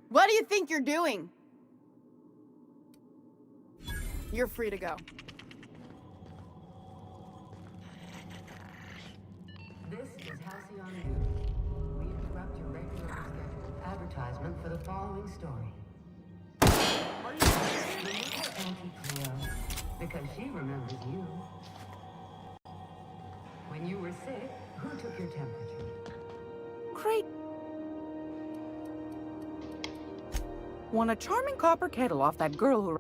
S: What do you think you're doing? You're free to go.
O: This is Halcyon News. We interrupt your regularly scheduled advertisement for the following story. Remember Auntie Cleo, because she remembers you. When you were sick, who took your temperature?
D: Great. Won a charming copper kettle off that girl who...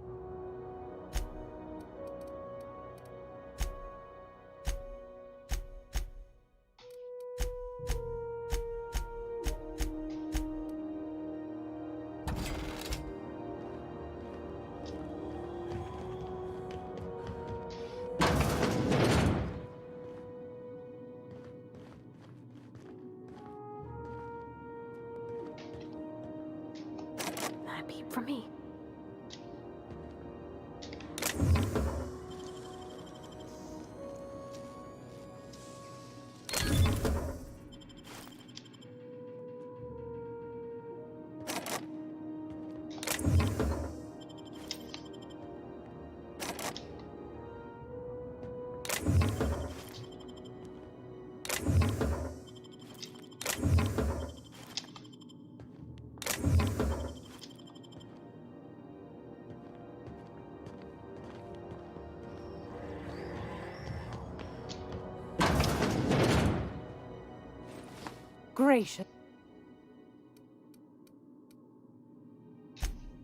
N: Not a peep from me.
D: Gracious.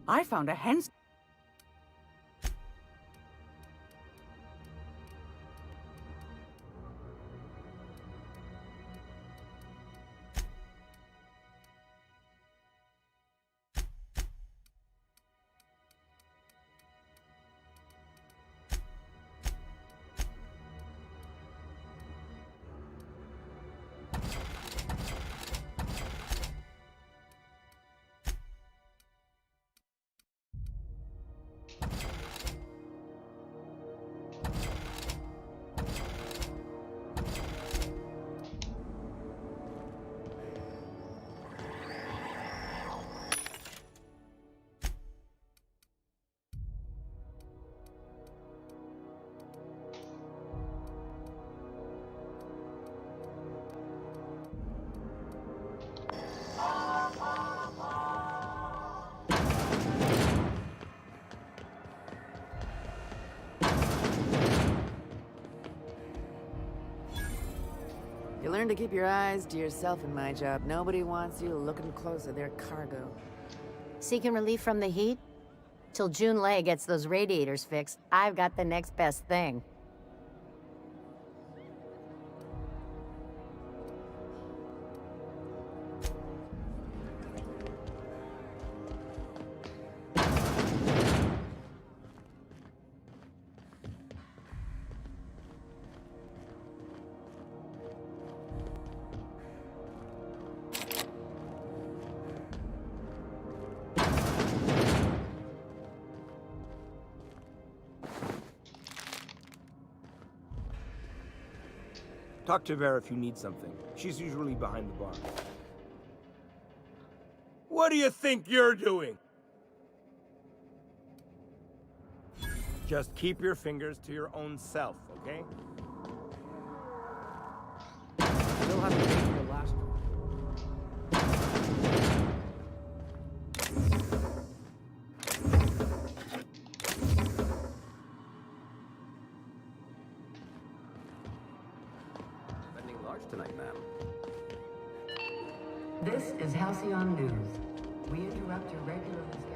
D: I found a hen...
J: Learn to keep your eyes to yourself in my job. Nobody wants you looking close at their cargo.
S: Seeking relief from the heat? Till June Lay gets those radiators fixed, I've got the next best thing.
V: Talk to Vera if you need something. She's usually behind the bar. What do you think you're doing? Just keep your fingers to your own self, okay?
I: Still haven't paid for your last one.
W: Tonight, ma'am.
O: This is Halcyon News. We interrupt your regularly scheduled...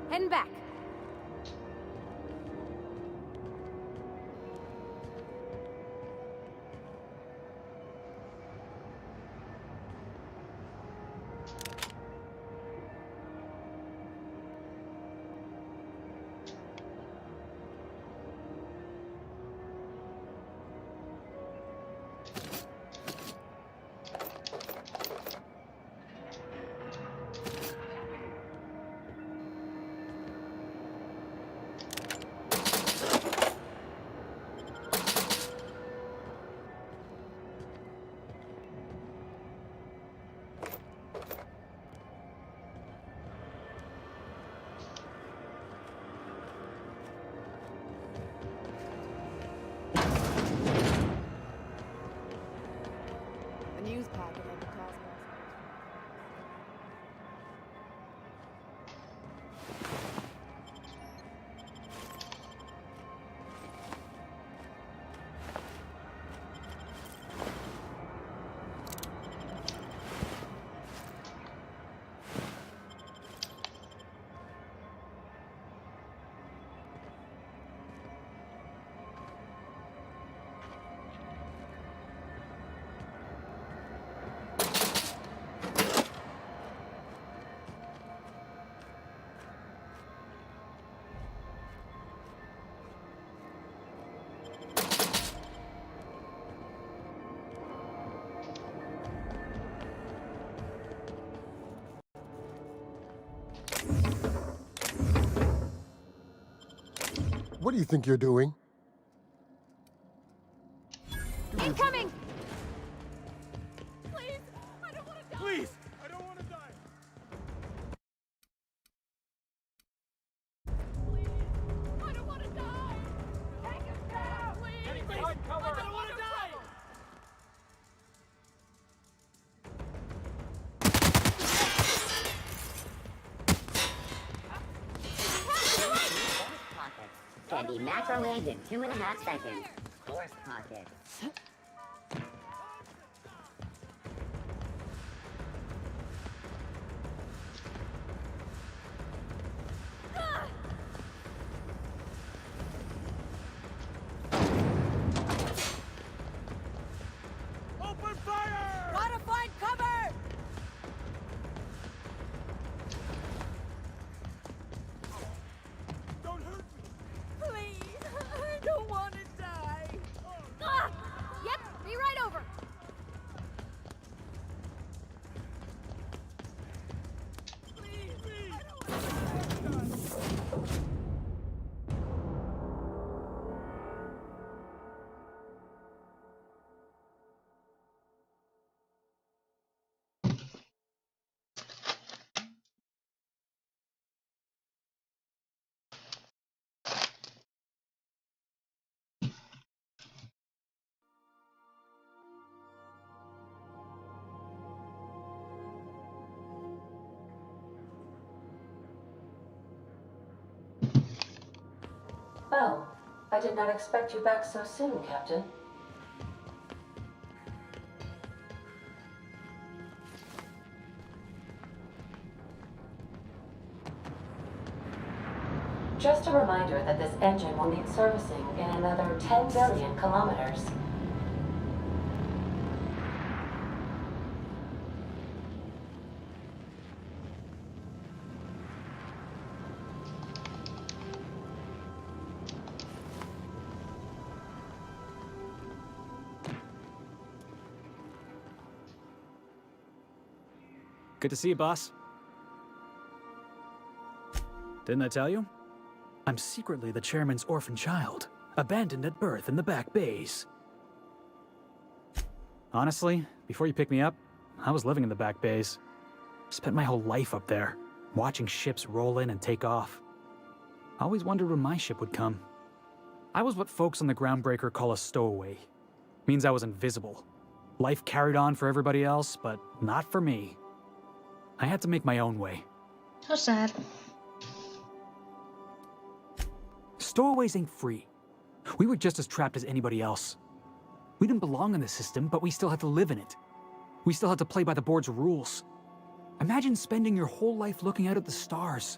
N: Heading back.
M: The news packet of the Cosmos.
X: What do you think you're doing?
N: Incoming!
V: Please! I don't want to die!
N: I don't want to die! Take us down! Please! I don't want to die!
L: Can be microwaved in 2.5 seconds. Horse pocket.
V: Open fire!
S: Gotta find cover!
V: Don't hurt me!
S: Please, I don't want to die.
N: Ah!
F: Oh, I did not expect you back so soon, Captain. Just a reminder that this engine will need servicing in another 10 billion kilometers.
Q: Good to see you, boss. Didn't I tell you? I'm secretly the chairman's orphan child, abandoned at birth in the back bays. Honestly, before you picked me up, I was living in the back bays. Spent my whole life up there, watching ships roll in and take off. I always wondered when my ship would come. I was what folks on the Groundbreaker call a stowaway. Means I was invisible. Life carried on for everybody else, but not for me. I had to make my own way.
B: How sad.
Q: Stowaways ain't free. We were just as trapped as anybody else. We didn't belong in the system, but we still had to live in it. We still had to play by the board's rules. Imagine spending your whole life looking out at the stars,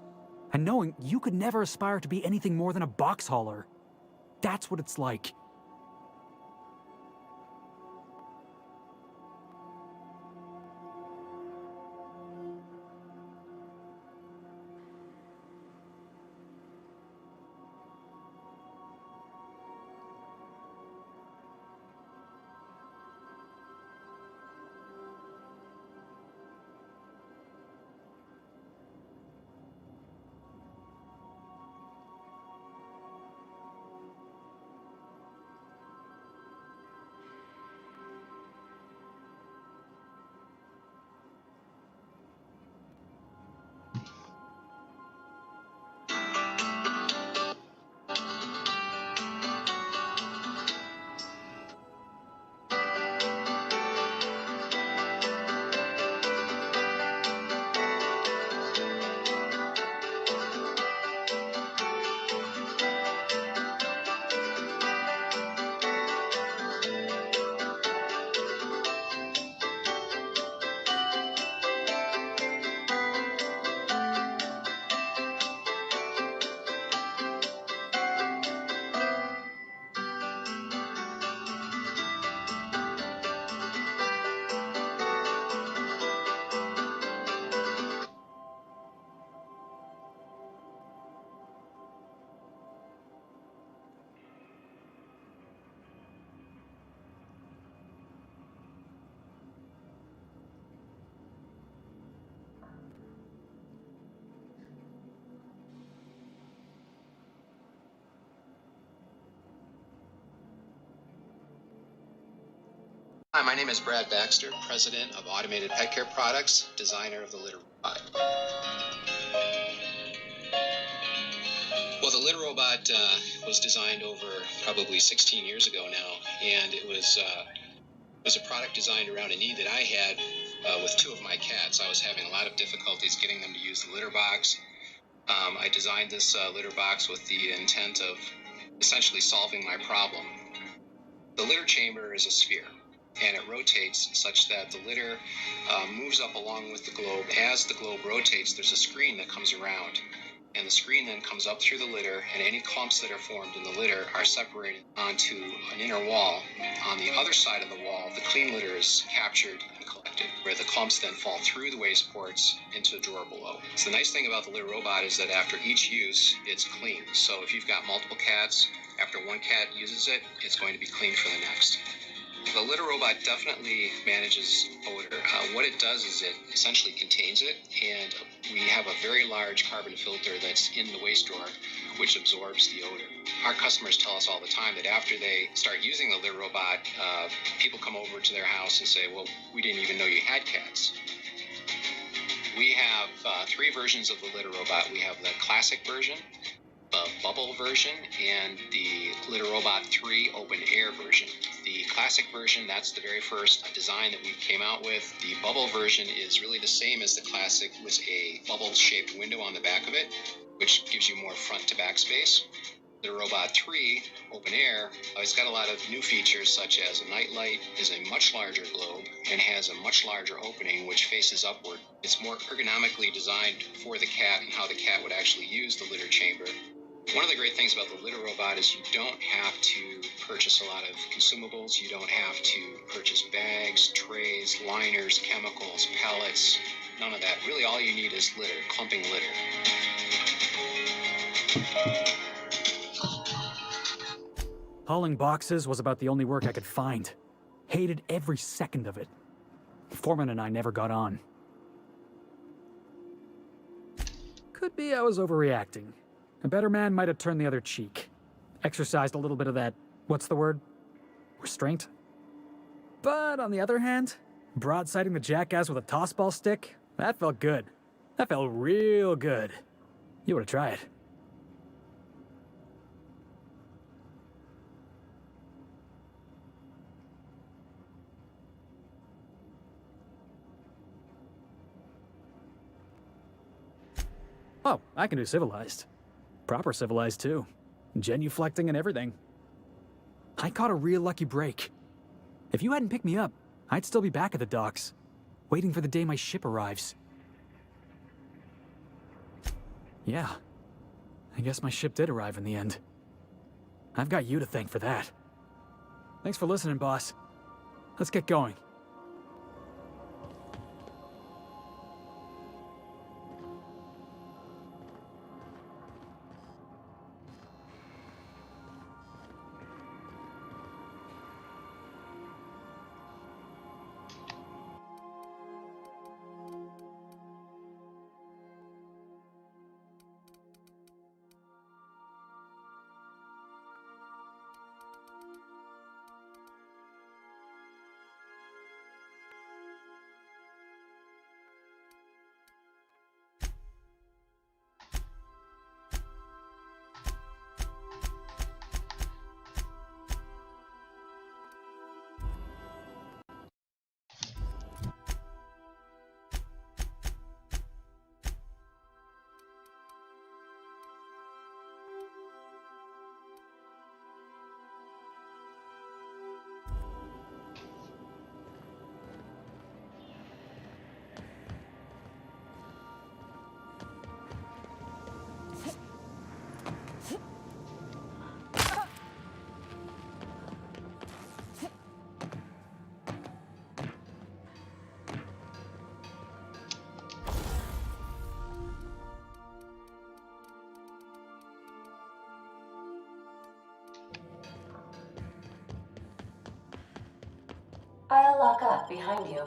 Q: and knowing you could never aspire to be anything more than a box hauler. That's what it's like.
C: Hi, my name is Brad Baxter, President of Automated Pet Care Products, designer of the Litter Robot. Well, the Litter Robot was designed over probably 16 years ago now, and it was a product designed around a need that I had with two of my cats. I was having a lot of difficulties getting them to use the litter box. I designed this litter box with the intent of essentially solving my problem. The litter chamber is a sphere, and it rotates such that the litter moves up along with the globe. As the globe rotates, there's a screen that comes around, and the screen then comes up through the litter, and any clumps that are formed in the litter are separated onto an inner wall. On the other side of the wall, the clean litter is captured and collected, where the clumps then fall through the waste ports into a drawer below. So the nice thing about the Litter Robot is that after each use, it's clean. So if you've got multiple cats, after one cat uses it, it's going to be clean for the next. The Litter Robot definitely manages odor. What it does is it essentially contains it, and we have a very large carbon filter that's in the waste drawer, which absorbs the odor. Our customers tell us all the time that after they start using the Litter Robot, people come over to their house and say, well, we didn't even know you had cats. We have three versions of the Litter Robot. We have the classic version, the bubble version, and the Litter Robot 3 open air version. The classic version, that's the very first design that we came out with. The bubble version is really the same as the classic with a bubble-shaped window on the back of it, which gives you more front to back space. The Robot 3 Open Air, it's got a lot of new features, such as a nightlight, is a much larger globe, and has a much larger opening which faces upward. It's more ergonomically designed for the cat and how the cat would actually use the litter chamber. One of the great things about the litter robot is you don't have to purchase a lot of consumables. You don't have to purchase bags, trays, liners, chemicals, pellets, none of that. Really all you need is litter, clumping litter.
Q: Hauling boxes was about the only work I could find. Hated every second of it. Foreman and I never got on. Could be I was overreacting. A better man might have turned the other cheek. Exercised a little bit of that, what's the word? Restraint? But on the other hand, broadsiding the jackass with a tossball stick, that felt good. That felt real good. You ought to try it. Oh, I can do civilized. Proper civilized, too. Genuflecting and everything. I caught a real lucky break. If you hadn't picked me up, I'd still be back at the docks, waiting for the day my ship arrives. Yeah. I guess my ship did arrive in the end. I've got you to thank for that. Thanks for listening, boss. Let's get going.
F: I'll lock up behind you.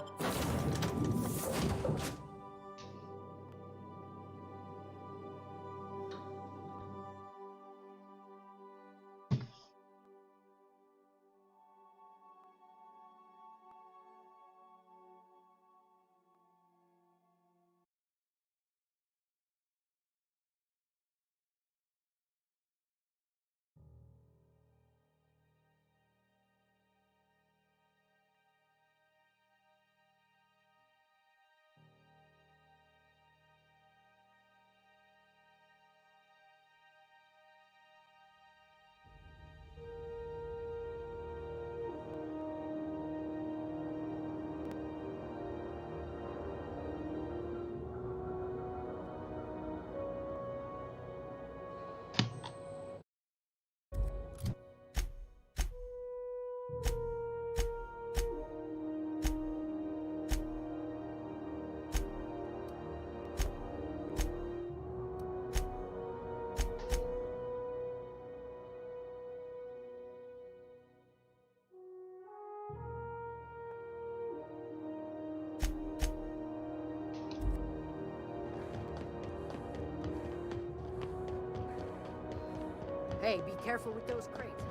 S: Hey, be careful with those crates,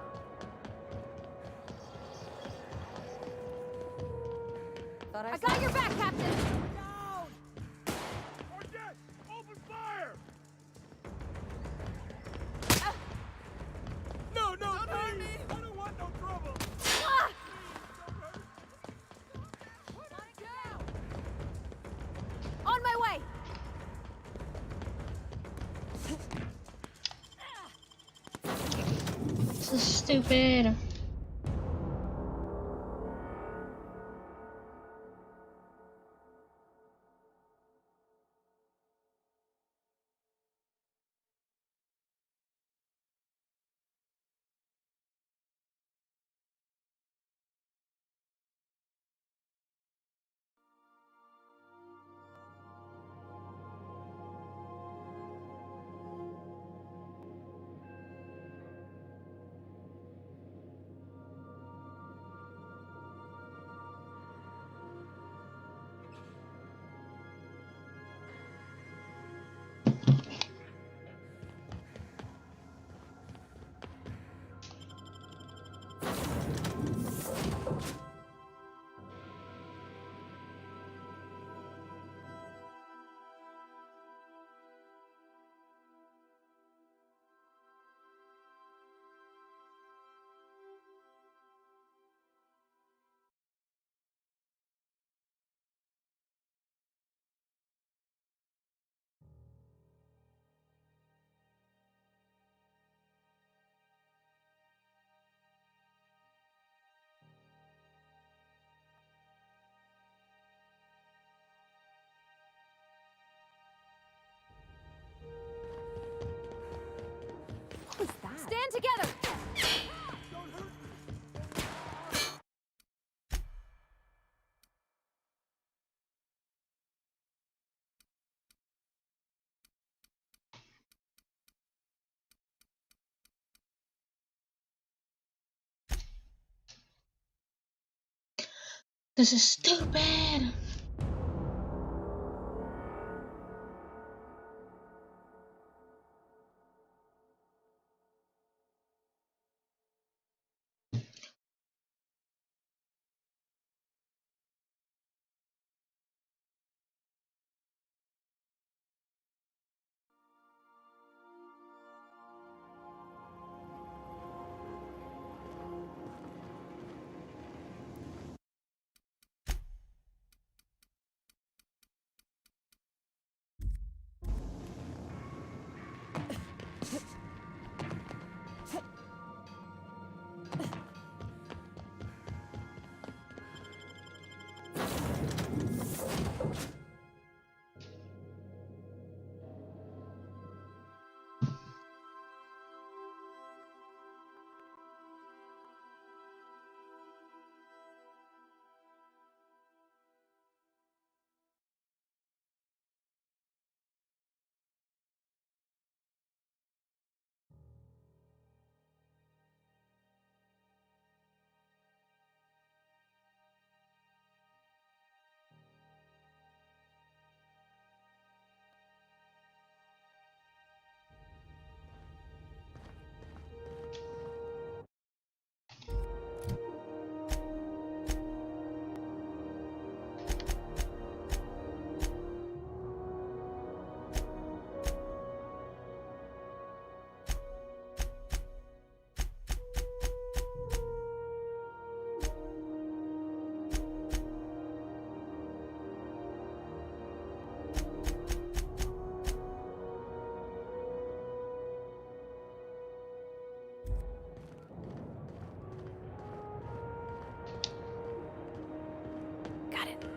S: huh?
N: I got your back, Captain!
V: Down! Ordet! Open fire! No, please! I don't want no trouble!
N: Ah! On my way!
B: is stupid.
N: What was that? Stand together!
B: This is stupid.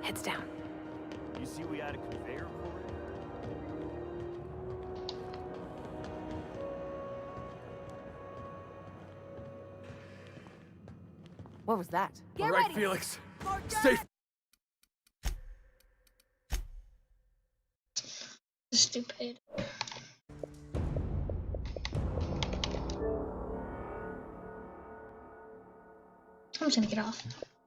N: Heads down.
R: You see we had a conveyor for it?
M: What was that?
N: Get ready.
I: Felix.
N: Safe.
B: Stupid. I'm just gonna get off.